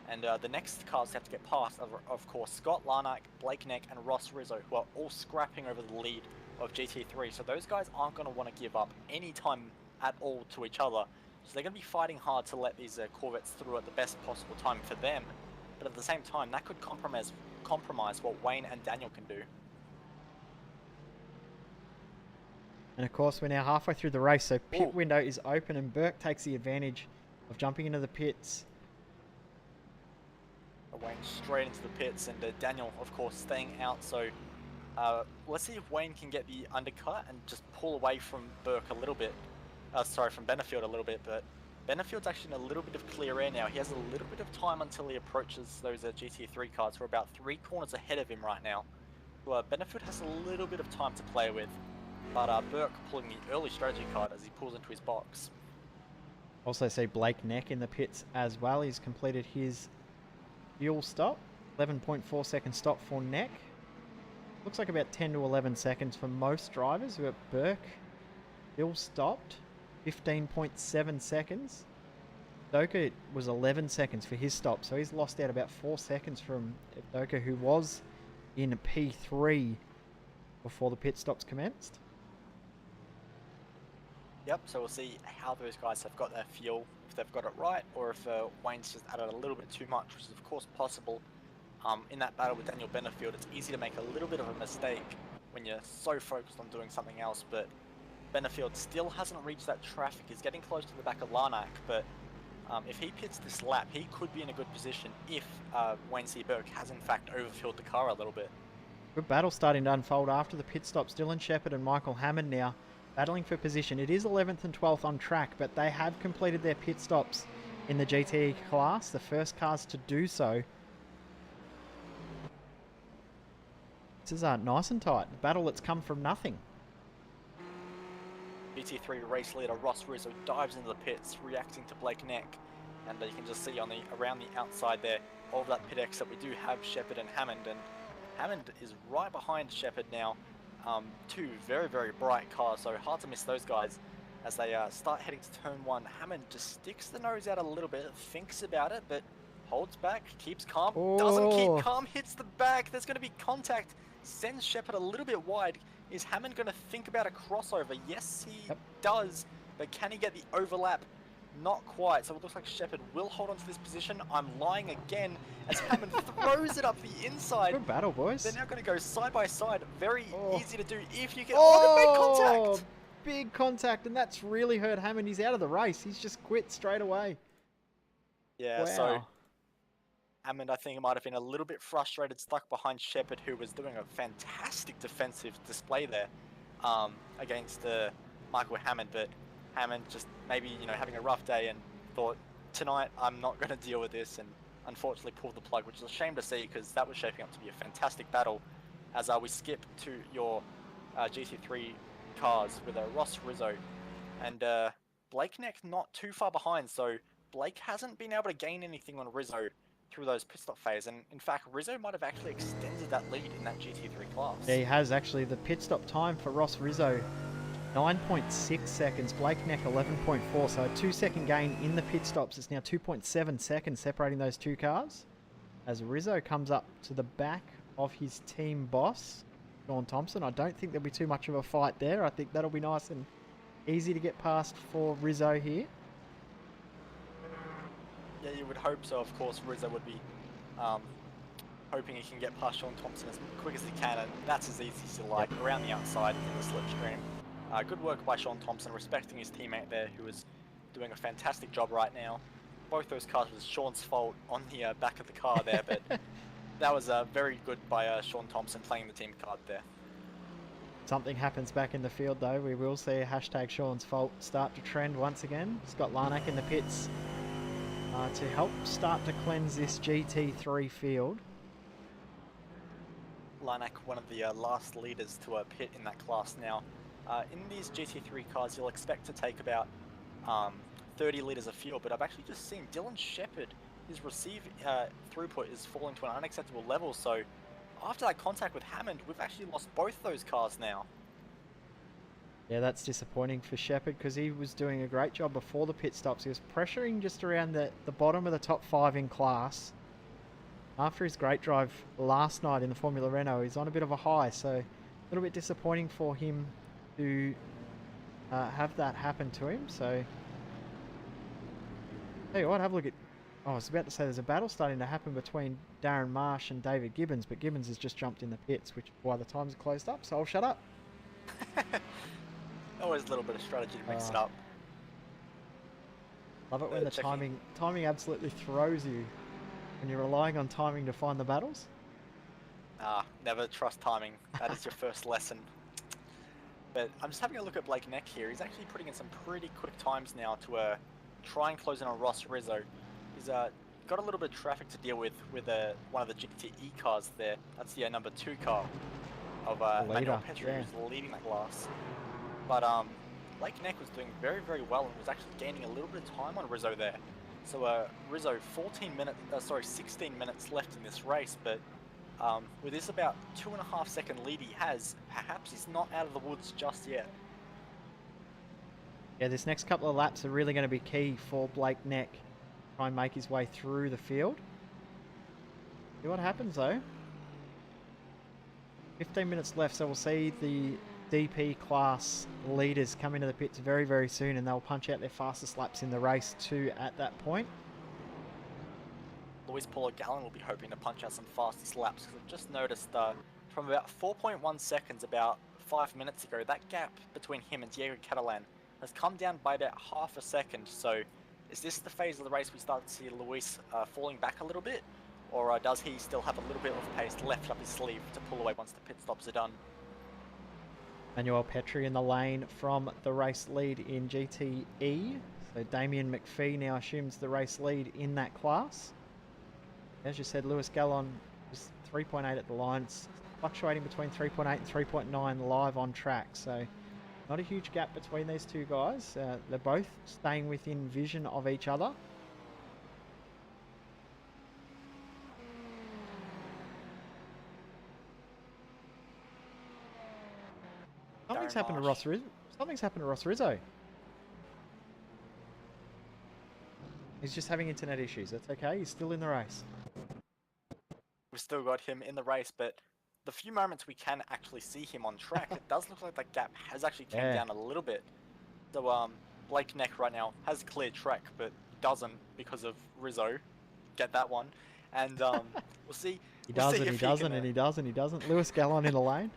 And the next cars have to get past, of course, Scott Larnack, Blake Neck, and Ross Rizzo, who are all scrapping over the lead of GT3. So those guys aren't going to want to give up any time at all to each other. So they're going to be fighting hard to let these Corvettes through at the best possible time for them. But at the same time, that could compromise what Wayne and Daniel can do. And of course, we're now halfway through the race, so pit window is open and Burke takes the advantage of jumping into the pits. Wayne straight into the pits, and Daniel, of course, staying out. So let's see if Wayne can get the undercut and just pull away from Burke a little bit. Sorry, from Benefield a little bit, but Benefield's actually in a little bit of clear air now. He has a little bit of time until he approaches those GT3 cars. We're about 3 corners ahead of him right now. So, Benefield has a little bit of time to play with, but Burke pulling the early strategy card as he pulls into his box. Also see Blake Neck in the pits as well. He's completed his fuel stop. 11.4 second stop for Neck. Looks like about 10 to 11 seconds for most drivers. We've got Burke still stopped. 15.7 seconds. Doka was 11 seconds for his stop, so he's lost out about 4 seconds from Doka, who was in P3 before the pit stops commenced. Yep, so we'll see how those guys have got their fuel, if they've got it right, or if Wayne's just added a little bit too much, which is of course possible. In that battle with Daniel Benefield, it's easy to make a little bit of a mistake when you're so focused on doing something else, but Benefield still hasn't reached that traffic. He's getting close to the back of Larnack, but if he pits this lap, he could be in a good position if Wayne C. Burke has in fact overfilled the car a little bit. Good battle starting to unfold after the pit stops. Dylan Shepherd and Michael Hammond now battling for position. It is 11th and 12th on track, but they have completed their pit stops in the GTE class, the first cars to do so. This is nice and tight. The battle that's come from nothing. GT3 race leader Ross Rizzo dives into the pits, reacting to Blake Neck, and you can just see on around the outside there of that pit exit we do have Shepherd and Hammond, and Hammond is right behind Shepherd now. 2 very, very bright cars, so hard to miss those guys. As they start heading to turn 1, Hammond just sticks the nose out a little bit, thinks about it, but holds back, keeps calm, doesn't keep calm, hits the back. There's going to be contact, sends Shepherd a little bit wide. Is Hammond going to think about a crossover? Yes, he does, but can he get the overlap? Not quite, so it looks like Shepherd will hold on to this position. I'm lying again as Hammond throws it up the inside. Good battle, boys. They're now going to go side by side. Very easy to do if you can. Oh, the big contact! Big contact, and that's really hurt Hammond. He's out of the race. He's just quit straight away. Yeah, wow. So Hammond, I think, might have been a little bit frustrated, stuck behind Shepherd, who was doing a fantastic defensive display there against Michael Hammond, but Hammond just maybe, having a rough day and thought, tonight I'm not going to deal with this, and unfortunately pulled the plug, which is a shame to see because that was shaping up to be a fantastic battle. As we skip to your GT3 cars with Ross Rizzo and Blake Neck not too far behind, so Blake hasn't been able to gain anything on Rizzo through those pit stop phase, and in fact Rizzo might have actually extended that lead in that GT3 class. Yeah, he has actually. The pit stop time for Ross Rizzo 9.6 seconds, Blake Neck 11.4, so a 2-second gain in the pit stops. It's now 2.7 seconds separating those two cars as Rizzo comes up to the back of his team boss, Sean Thompson. I don't think there'll be too much of a fight there. I think that'll be nice and easy to get past for Rizzo here. Yeah, you would hope so. Of course, Rizzo would be hoping he can get past Sean Thompson as quick as he can, and that's as easy as you like, around the outside in the slipstream. Good work by Sean Thompson, respecting his teammate there, who is doing a fantastic job right now. Both those cars was Sean's fault on the back of the car there, but that was very good by Sean Thompson playing the team card there. Something happens back in the field though. We will see a hashtag Sean's fault start to trend once again. Scott Larnack in the pits to help start to cleanse this GT3 field. Larnack, one of the last leaders to pit in that class now. In these GT3 cars, you'll expect to take about 30 litres of fuel, but I've actually just seen Dylan Shepherd his receive throughput is falling to an unacceptable level. So after that contact with Hammond, we've actually lost both those cars now. Yeah, that's disappointing for Shepherd because he was doing a great job before the pit stops. He was pressuring just around the bottom of the top 5 in class. After his great drive last night in the Formula Renault, he's on a bit of a high, so a little bit disappointing for him to have that happen to him. So, tell you what, have a look at... Oh, I was about to say there's a battle starting to happen between Darren Marsh and David Gibbons, but Gibbons has just jumped in the pits, which is why the times are closed up, so I'll shut up. Always a little bit of strategy to mix it up. Love it when the timing absolutely throws you when you're relying on timing to find the battles. Never trust timing. That is your first lesson. But I'm just having a look at Blake Neck here. He's actually putting in some pretty quick times now to try and close in on Ross Rizzo. He's got a little bit of traffic to deal with one of the GTE cars there. That's the number 2 car of Manuel Petri, who's leading that class. But Blake Neck was doing very, very well and was actually gaining a little bit of time on Rizzo there. So Rizzo, 16 minutes left in this race, but with this about 2.5 second lead he has, perhaps he's not out of the woods just yet. Yeah, this next couple of laps are really going to be key for Blake Neck. Try and make his way through the field. See what happens though. 15 minutes left, so we'll see the DP class leaders come into the pits very, very soon, and they'll punch out their fastest laps in the race too at that point. Luis Paulo Gallon will be hoping to punch out some fastest laps, because I've just noticed from about 4.1 seconds about 5 minutes ago, that gap between him and Diego Catalan has come down by about half a second. So is this the phase of the race we start to see Luis falling back a little bit, or does he still have a little bit of pace left up his sleeve to pull away once the pit stops are done? Manuel Petri in the lane from the race lead in GTE. So Damien McPhee now assumes the race lead in that class. As you said, Luis Gallon is 3.8 at the line. It's fluctuating between 3.8 and 3.9 live on track. So not a huge gap between these two guys. They're both staying within vision of each other. Something's happened to Ross Rizzo. Something's happened to Ross Rizzo. He's just having internet issues. That's okay. He's still in the race. We've still got him in the race, but the few moments we can actually see him on track, it does look like that gap has actually came down a little bit. So Blake Neck right now has cleared track, but doesn't because of Rizzo. Get that one. And we'll see. He does and he doesn't and he does and he doesn't. Luis Gallon in the lane.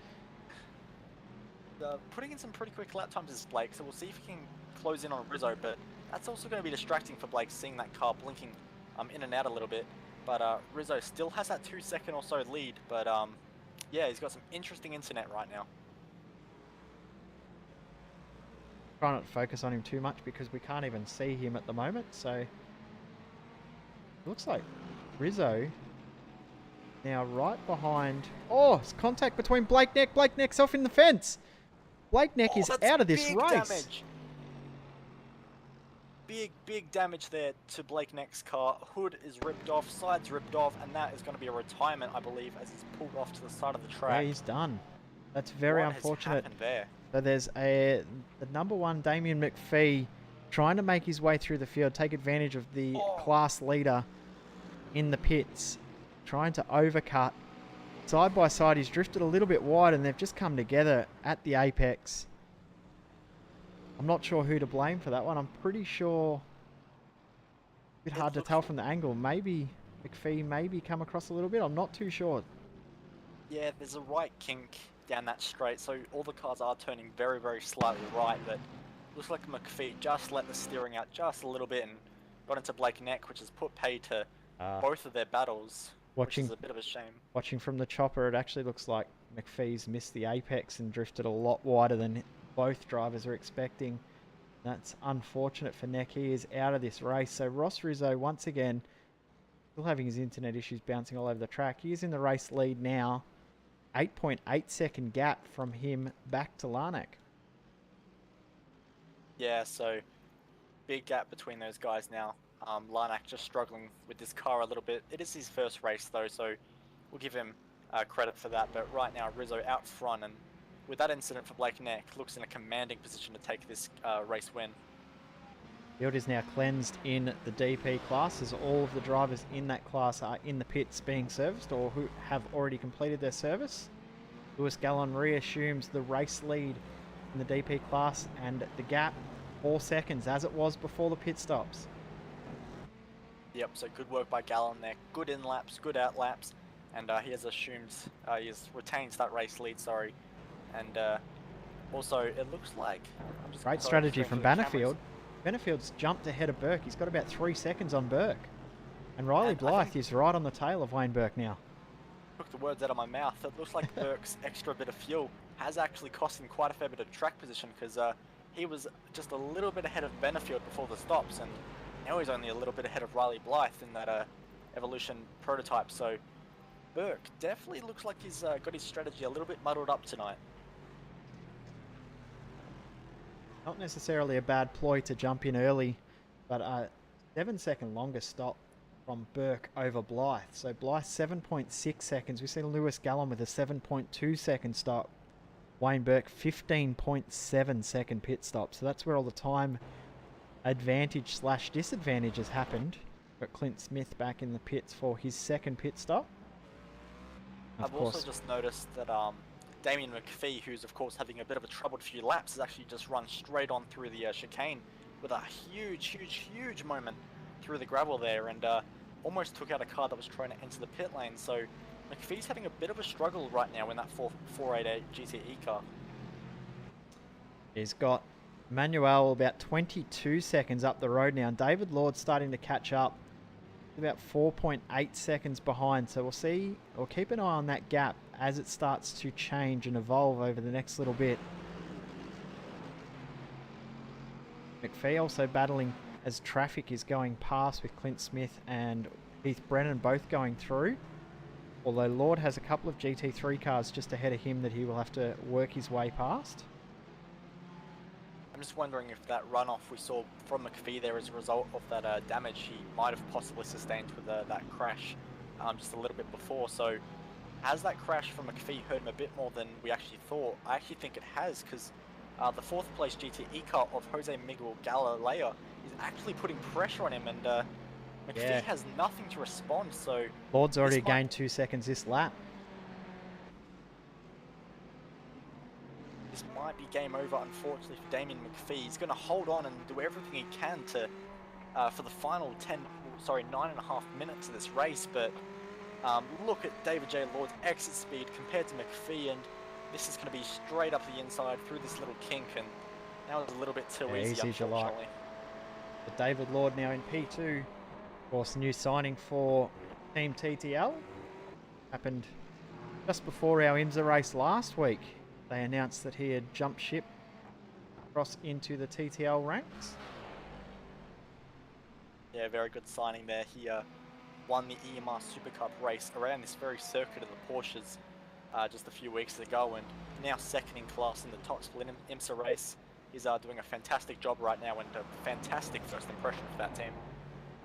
Putting in some pretty quick lap times is Blake, so we'll see if he can close in on Rizzo, but that's also going to be distracting for Blake, seeing that car blinking in and out a little bit. But Rizzo still has that 2 second or so lead, but yeah, he's got some interesting internet right now. Try not to focus on him too much because we can't even see him at the moment, so it looks like Rizzo now right behind... Oh, it's contact between Blake Neck. Blake Neck's off in the fence. Blake Neck is out of this race. Damage. Big damage there to Blake Neck's car. Hood is ripped off, sides ripped off, and that is going to be a retirement, I believe, as he's pulled off to the side of the track. Yeah, he's done. That's very unfortunate. There? So there's the number 1, Damien McPhee, trying to make his way through the field, take advantage of the class leader in the pits, trying to overcut. Side by side, he's drifted a little bit wide, and they've just come together at the apex. I'm not sure who to blame for that one. I'm pretty sure... A bit hard to tell from the angle. Maybe McPhee maybe come across a little bit. I'm not too sure. Yeah, there's a right kink down that straight, so all the cars are turning very, very slightly right, but looks like McPhee just let the steering out just a little bit and got into Blake Neck, which has put pay to both of their battles, which is a bit of a shame. Watching from the chopper, it actually looks like McPhee's missed the apex and drifted a lot wider than both drivers are expecting. That's unfortunate for Neck. He is out of this race. So Ross Rizzo, once again, still having his internet issues bouncing all over the track. He is in the race lead now. 8.8 second gap from him back to Larnack. Yeah, so big gap between those guys now. Larnack just struggling with this car a little bit. It is his first race though, so we'll give him credit for that. But right now, Rizzo out front, and with that incident for Blake Neck, looks in a commanding position to take this race win. Field is now cleansed in the DP class as all of the drivers in that class are in the pits being serviced or who have already completed their service. Lewis Gallon reassumes the race lead in the DP class, and the gap 4 seconds as it was before the pit stops. Yep, so good work by Gallon there. Good in laps, good out laps, and he has retains that race lead, sorry. And also, it looks like... Great strategy from Bannerfield. Bannerfield's jumped ahead of Burke. He's got about 3 seconds on Burke. And Riley Blythe is right on the tail of Wayne Burke now. Took the words out of my mouth. It looks like Burke's extra bit of fuel has actually cost him quite a fair bit of track position, because he was just a little bit ahead of Bannerfield before the stops, and now he's only a little bit ahead of Riley Blythe in that Evolution prototype. So Burke definitely looks like he's got his strategy a little bit muddled up tonight. Not necessarily a bad ploy to jump in early, but a 7-second longer stop from Burke over Blythe. So Blythe 7.6 seconds. We've seen Lewis Gallon with a 7.2 second stop. Wayne Burke 15.7 second pit stop. So that's where all the time advantage / disadvantage has happened. Got Clint Smith back in the pits for his second pit stop. I've also just noticed that Damien McPhee, who's of course having a bit of a troubled few laps, has actually just run straight on through the chicane with a huge moment through the gravel there, and almost took out a car that was trying to enter the pit lane. So McPhee's having a bit of a struggle right now in that 488 GTE car. He's got Manuel about 22 seconds up the road now, and David Lord's starting to catch up. About 4.8 seconds behind, so we'll keep an eye on that gap as it starts to change and evolve over the next little bit. McPhee also battling as traffic is going past, with Clint Smith and Heath Brennan both going through, although Lord has a couple of GT3 cars just ahead of him that he will have to work his way past. I'm just wondering if that runoff we saw from McPhee there as a result of that damage he might have possibly sustained with that crash just a little bit before. So has that crash from McPhee hurt him a bit more than we actually thought? I actually think it has, because the 4th place GTE car of Jose Miguel Galileo is actually putting pressure on him, and McPhee has nothing to respond. So Lord's already gained 2 seconds this lap. This might be game over, unfortunately, for Damien McPhee. He's going to hold on and do everything he can to for the final 9.5 minutes of this race. But look at David J. Lord's exit speed compared to McPhee, and this is going to be straight up the inside through this little kink, and that was a little bit too easy, unfortunately. But David Lord now in P2. Of course, new signing for Team TTL. Happened just before our IMSA race last week. They announced that he had jumped ship across into the TTL ranks. Yeah, very good signing there. He won the EMR Super Cup race around this very circuit of the Porsches just a few weeks ago, and now second in class in the top split IMSA race. He's doing a fantastic job right now, and a fantastic first impression for that team.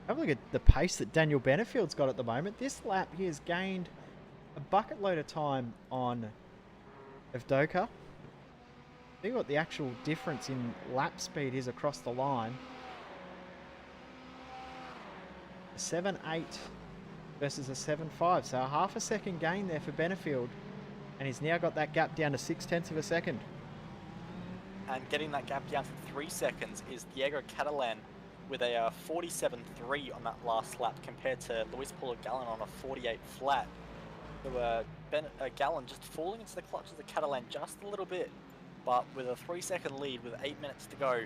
Have a look at the pace that Daniel Benefield's got at the moment. This lap he has gained a bucket load of time on Evdoka. See what the actual difference in lap speed is across the line. 7.8 versus a 7.5, so a half a second gain there for Benefield, and he's now got that gap down to 0.6 of a second. And getting that gap down to 3 seconds is Diego Catalan with a 47.3 on that last lap, compared to Luis Paulo Gallon on a 48 flat. So Gallon just falling into the clutches of Catalan just a little bit, but with a 3-second lead with 8 minutes to go,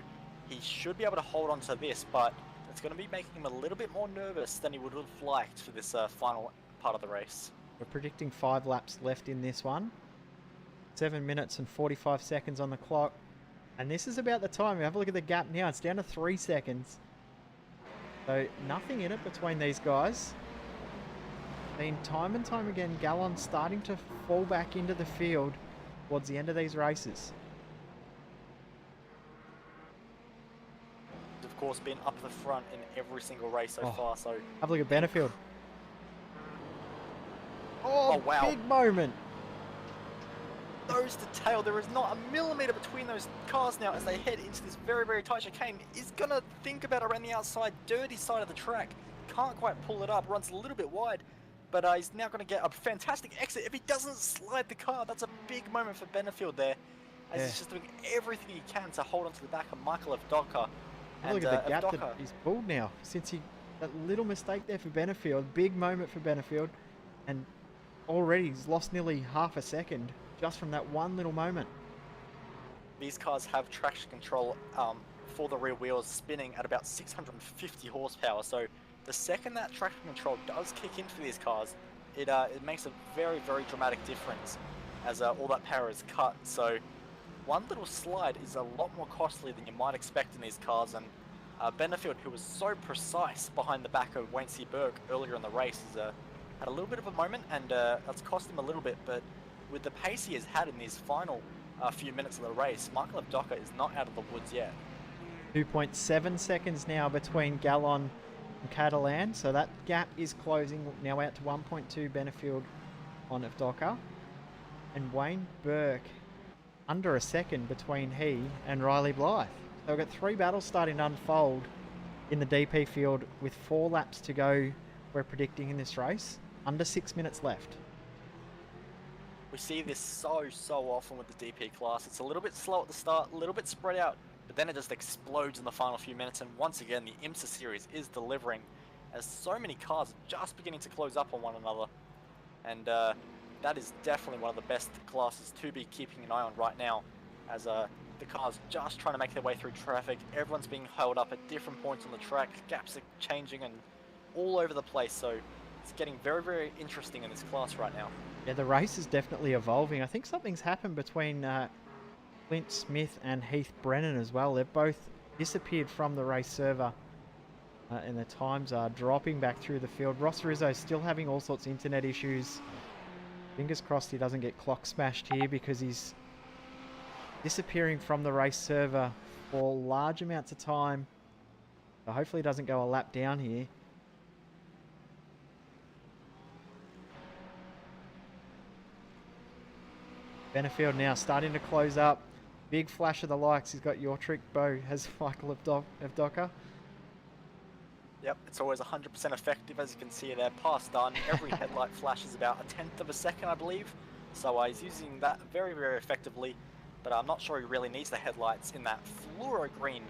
he should be able to hold on to this, but it's going to be making him a little bit more nervous than he would have liked for this final part of the race. We're predicting 5 laps left in this one. 7 minutes and 45 seconds on the clock. And this is about the time. We have a look at the gap now. It's down to 3 seconds. So nothing in it between these guys. Been time and time again, Gallon starting to fall back into the field towards the end of these races. Of course, been up the front in every single race so far. So have a look at Benefield. Oh, wow. big moment. Nose to tail, there is not a millimetre between those cars now as they head into this very, very tight chicane. He's going to think about around the outside, dirty side of the track. Can't quite pull it up, runs a little bit wide, but he's now going to get a fantastic exit. If he doesn't slide the car, that's a big moment for Benefield there, as he's just doing everything he can to hold onto the back of Michael Evdoka. Look at the gap that he's pulled now, since that little mistake there for Benefield. Big moment for Benefield, and already he's lost nearly half a second just from that one little moment. These cars have traction control for the rear wheels, spinning at about 650 horsepower. So the second that traction control does kick in for these cars, it makes a very, very dramatic difference as all that power is cut. So one little slide is a lot more costly than you might expect in these cars. And Benefield, who was so precise behind the back of Wayne C. Burke earlier in the race, had a little bit of a moment, and that's cost him a little bit. But with the pace he has had in these final few minutes of the race, Michael Evdoka is not out of the woods yet. 2.7 seconds now between Gallon and Catalan, so that gap is closing now out to 1.2 Benefield on Evdoka. And Wayne Burke under a second between he and Riley Blythe. So we've got 3 battles starting to unfold in the DP field with 4 laps to go, we're predicting, in this race. Under 6 minutes left. We see this so often with the DP class. It's a little bit slow at the start, a little bit spread out, but then it just explodes in the final few minutes. And once again, the IMSA series is delivering, as so many cars are just beginning to close up on one another. And that is definitely one of the best classes to be keeping an eye on right now, as the cars just trying to make their way through traffic. Everyone's being held up at different points on the track. Gaps are changing and all over the place. So it's getting very, very interesting in this class right now. Yeah, the race is definitely evolving. I think something's happened between Clint Smith and Heath Brennan as well. They've both disappeared from the race server, and the times are dropping back through the field. Ross Rizzo's still having all sorts of internet issues. Fingers crossed he doesn't get clock smashed here, because he's disappearing from the race server for large amounts of time. So hopefully he doesn't go a lap down here. Benefield now starting to close up. Big flash of the likes. He's got your trick, Bo, has Michael Evdoka. Yep, it's always 100% effective, as you can see there. Past done. Every headlight flash is about 1/10 of a second, I believe. So he's using that very, very effectively. But I'm not sure he really needs the headlights in that fluoro green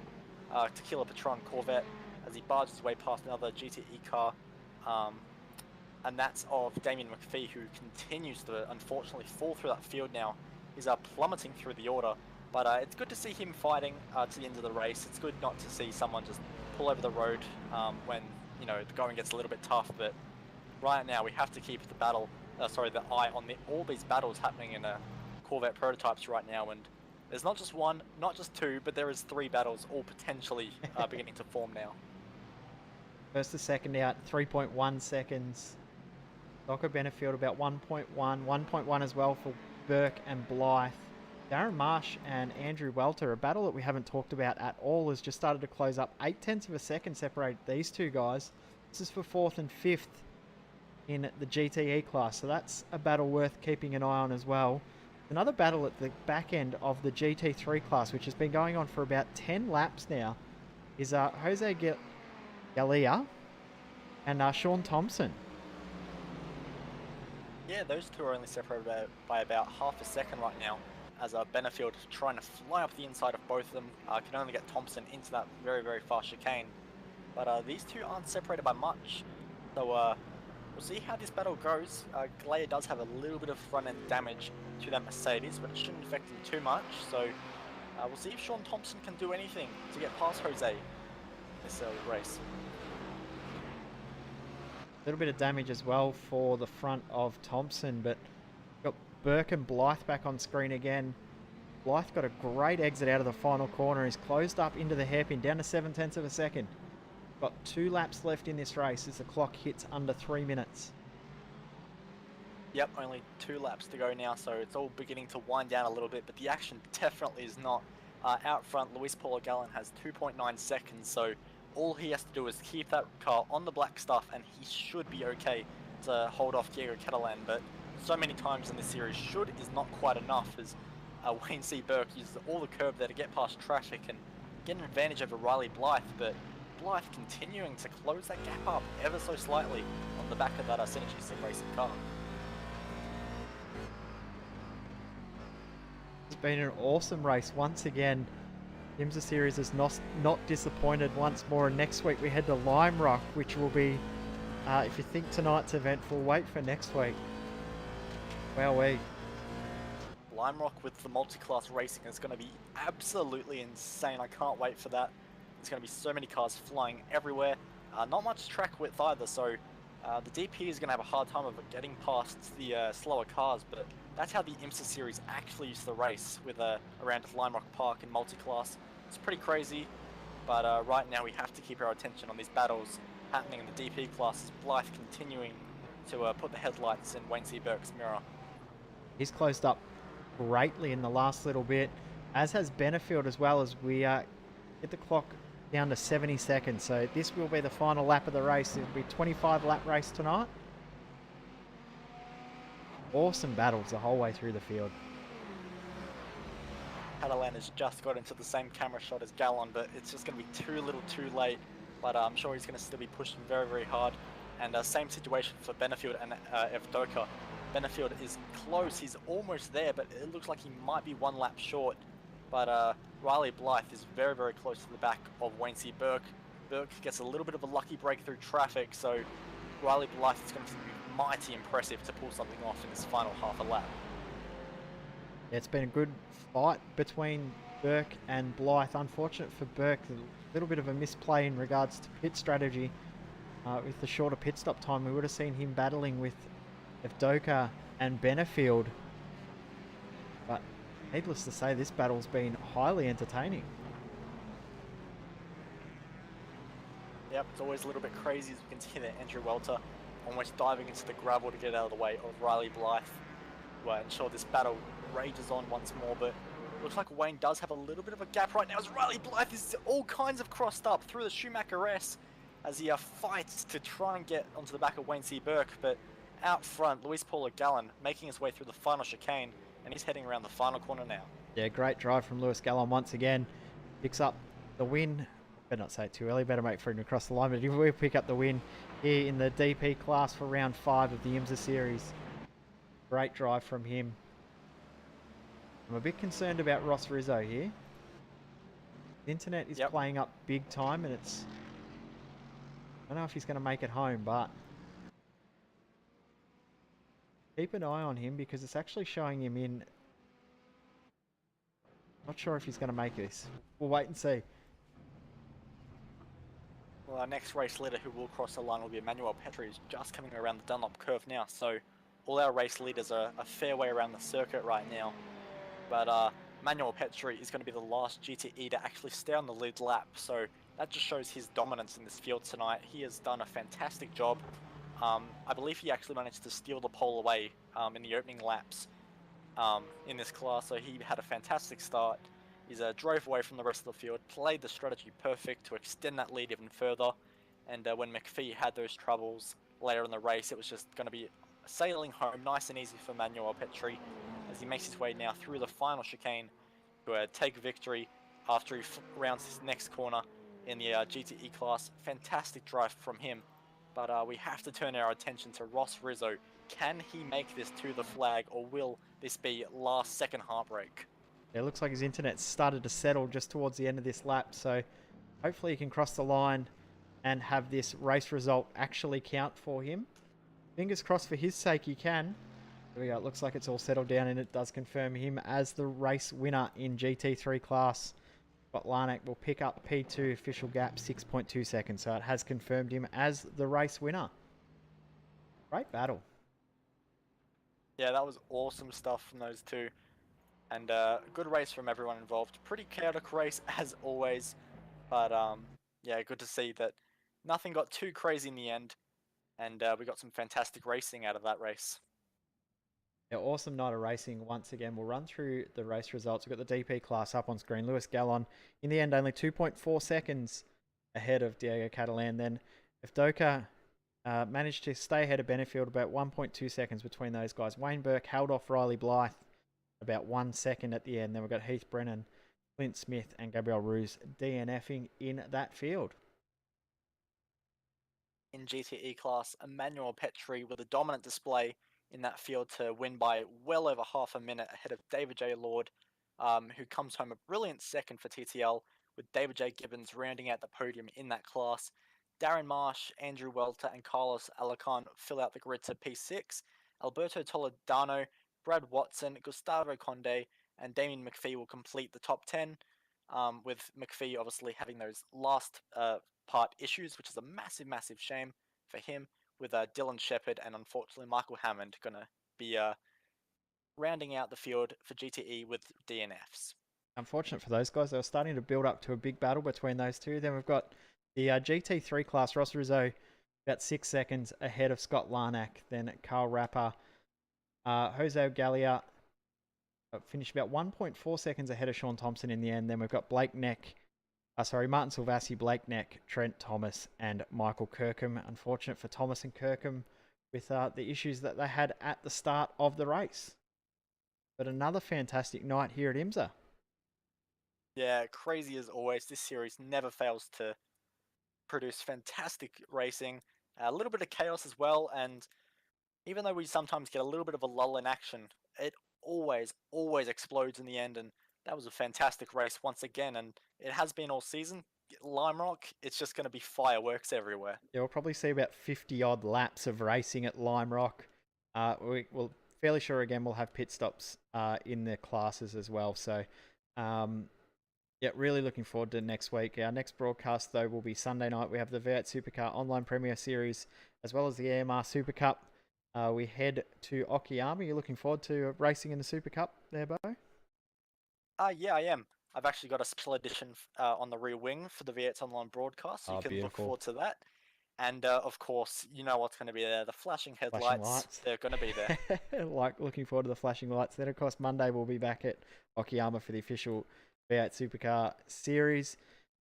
Tequila Patron Corvette as he barges his way past another GTE car. And that's of Damien McPhee, who continues to unfortunately fall through that field now. He's plummeting through the order, but it's good to see him fighting to the end of the race. It's good not to see someone just pull over the road when, you know, the going gets a little bit tough. But right now we have to keep the eye on all these battles happening in Corvette prototypes right now. And there's not just one, not just 2, but there is 3 battles all potentially beginning to form now. First to second out, 3.1 seconds. Docker Benefield about 1.1, 1.1 as well for Burke and Blythe. Darren Marsh and Andrew Welter, a battle that we haven't talked about at all, has just started to close up. 0.8 of a second separate these 2 guys. This is for 4th and 5th in the GTE class, so that's a battle worth keeping an eye on as well. Another battle at the back end of the GT3 class, which has been going on for about 10 laps now, is Jose Galea and Sean Thompson. Yeah, those 2 are only separated by about half a second right now, as Benefield trying to fly up the inside of both of them. Can only get Thompson into that very, very fast chicane. But these 2 aren't separated by much. So we'll see how this battle goes. Galea does have a little bit of front-end damage to that Mercedes, but it shouldn't affect him too much. So we'll see if Sean Thompson can do anything to get past Jose in this race. A little bit of damage as well for the front of Thompson, but got Burke and Blythe back on screen again. Blythe got a great exit out of the final corner. He's closed up into the hairpin, down to 0.7 of a second. Got 2 laps left in this race as the clock hits under 3 minutes. Yep, only 2 laps to go now, so it's all beginning to wind down a little bit, but the action definitely is not Out front, Luis Paul Gallen has 2.9 seconds, so all he has to do is keep that car on the black stuff and he should be okay to hold off Diego Catalan, but so many times in this series, should is not quite enough, as Wayne C. Burke uses all the curb there to get past traffic and get an advantage over Riley Blythe, but Blythe continuing to close that gap up ever so slightly on the back of that Synergy Sim Racing car. It's been an awesome race once again. IMSA Series has not disappointed once more, and next week we head to Lime Rock, which will be, if you think tonight's eventful, wait for next week. Wowee. Lime Rock with the multi-class racing is going to be absolutely insane. I can't wait for that. There's going to be so many cars flying everywhere. Not much track width either, so the DP is going to have a hard time of getting past the slower cars, but that's how the IMSA Series actually used to race, with around Lime Rock Park in multi-class. It's pretty crazy, but right now we have to keep our attention on these battles happening in the DP classes. Blythe continuing to put the headlights in Wayne C. Burke's mirror. He's closed up greatly in the last little bit, as has Benefield as well, as we hit the clock down to 70 seconds. So this will be the final lap of the race. It'll be a 25 lap race tonight. Awesome battles the whole way through the field. Catalan has just got into the same camera shot as Gallon, but it's just going to be too little too late. But I'm sure he's going to still be pushing very, very hard. And same situation for Benefield and Evdoka. Benefield is close, he's almost there, but it looks like he might be one lap short. But Riley Blythe is very, very close to the back of Wayne C. Burke. Burke gets a little bit of a lucky break through traffic, so Riley Blythe is going to be mighty impressive to pull something off in this final half a lap. Yeah, it's been a good fight between Burke and Blythe. Unfortunate for Burke, a little bit of a misplay in regards to pit strategy. With the shorter pit stop time, we would have seen him battling with Evdoka and Benefield. But needless to say, this battle's been highly entertaining. Yep, it's always a little bit crazy as we can see there Andrew Welter almost diving into the gravel to get out of the way of Riley Blythe. Well, ensure this battle rages on once more, but looks like Wayne does have a little bit of a gap right now as Riley Blythe is all kinds of crossed up through the Schumacher S as he fights to try and get onto the back of Wayne C. Burke, but out front, Luis Paul Gallen making his way through the final chicane, and he's heading around the final corner now. Yeah, great drive from Luis Gallen once again. Picks up the win. Better not say it too early, better make for him across the line, but he will pick up the win here in the DP class for round 5 of the IMSA Series. Great drive from him. I'm a bit concerned about Ross Rizzo here. The internet is playing up big time, and it's... I don't know if he's going to make it home, but keep an eye on him because it's actually showing him in. Not sure if he's going to make this. We'll wait and see. Well, our next race leader who will cross the line will be Emmanuel Petri, who's just coming around the Dunlop curve now. So all our race leaders are a fair way around the circuit right now. But Emmanuel Petri is going to be the last GTE to actually stay on the lead lap. So that just shows his dominance in this field tonight. He has done a fantastic job. I believe he actually managed to steal the pole away in the opening laps in this class, so he had a fantastic start. He's drove away from the rest of the field, played the strategy perfect to extend that lead even further, and when McPhee had those troubles later in the race, it was just going to be sailing home nice and easy for Manuel Petri as he makes his way now through the final chicane to take victory after he rounds his next corner in the GTE class. Fantastic drive from him, but we have to turn our attention to Ross Rizzo. Can he make this to the flag, or will this be last second heartbreak? It looks like his internet started to settle just towards the end of this lap, so hopefully he can cross the line and have this race result actually count for him. Fingers crossed for his sake he can. There we go, it looks like it's all settled down and it does confirm him as the race winner in GT3 class. But Larnack will pick up P2 official gap 6.2 seconds, so it has confirmed him as the race winner. Great battle. Yeah, that was awesome stuff from those two. And good race from everyone involved. Pretty chaotic race as always. But yeah, good to see that nothing got too crazy in the end. And we got some fantastic racing out of that race. Yeah, awesome night of racing once again. We'll run through the race results. We've got the DP class up on screen. Lewis Gallon, in the end, only 2.4 seconds ahead of Diego Catalan. Then if Doka managed to stay ahead of Benefield, about 1.2 seconds between those guys. Wayne Burke held off Riley Blythe about 1 second at the end. Then we've got Heath Brennan, Clint Smith, and Gabriel Ruse DNFing in that field. In GTE class, Emmanuel Petri with a dominant display in that field to win by well over half a minute ahead of David J. Lord, who comes home a brilliant second for TTL, with David J. Gibbons rounding out the podium in that class. Darren Marsh, Andrew Welter, and Carlos Alacan fill out the grid to P6. Alberto Toledano, Brad Watson, Gustavo Conde, and Damien McPhee will complete the top 10, with McPhee obviously having those last part issues, which is a massive shame for him, with Dylan Shepherd and unfortunately Michael Hammond going to be rounding out the field for GTE with DNFs. Unfortunate for those guys. They were starting to build up to a big battle between those two. Then we've got the GT3 class, Ross Rizzo, about 6 seconds ahead of Scott Larnack. Then Carl Rapper, Jose Gallia finished about 1.4 seconds ahead of Sean Thompson in the end. Then we've got Martin Silvassi, Blake Neck, Trent Thomas, and Michael Kirkham. Unfortunate for Thomas and Kirkham with the issues that they had at the start of the race. But another fantastic night here at IMSA. Yeah, crazy as always. This series never fails to produce fantastic racing, a little bit of chaos as well, and even though we sometimes get a little bit of a lull in action, it always explodes in the end, and that was a fantastic race once again, and it has been all season. Lime Rock, it's just going to be fireworks everywhere. Yeah, we'll probably see about 50 odd laps of racing at Lime Rock. We'll fairly sure again we'll have pit stops in the classes as well. So, yeah, really looking forward to next week. Our next broadcast though will be Sunday night. We have the V8 Supercar Online Premier Series as well as the EMR Super Cup. We head to Okayama. You're looking forward to racing in the Super Cup there, Bo? Yeah, I am. I've actually got a special edition on the rear wing for the V8 Online broadcast, so you can look forward to that. And of course, you know what's going to be there. The flashing headlights, they're going to be there. Looking forward to the flashing lights. Then, of course, Monday we'll be back at Okayama for the official V8 Supercar Series.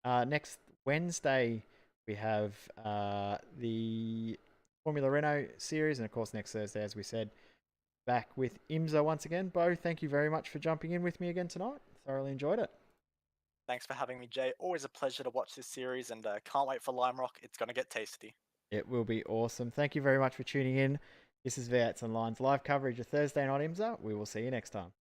Next Wednesday, we have the Formula Renault Series. And, of course, next Thursday, as we said, back with IMSA once again. Bo, thank you very much for jumping in with me again tonight. Thoroughly enjoyed it. Thanks for having me, Jay. Always a pleasure to watch this series, and can't wait for Lime Rock. It's going to get tasty. It will be awesome. Thank you very much for tuning in. This is V8's Online's live coverage of Thursday Night IMSA. We will see you next time.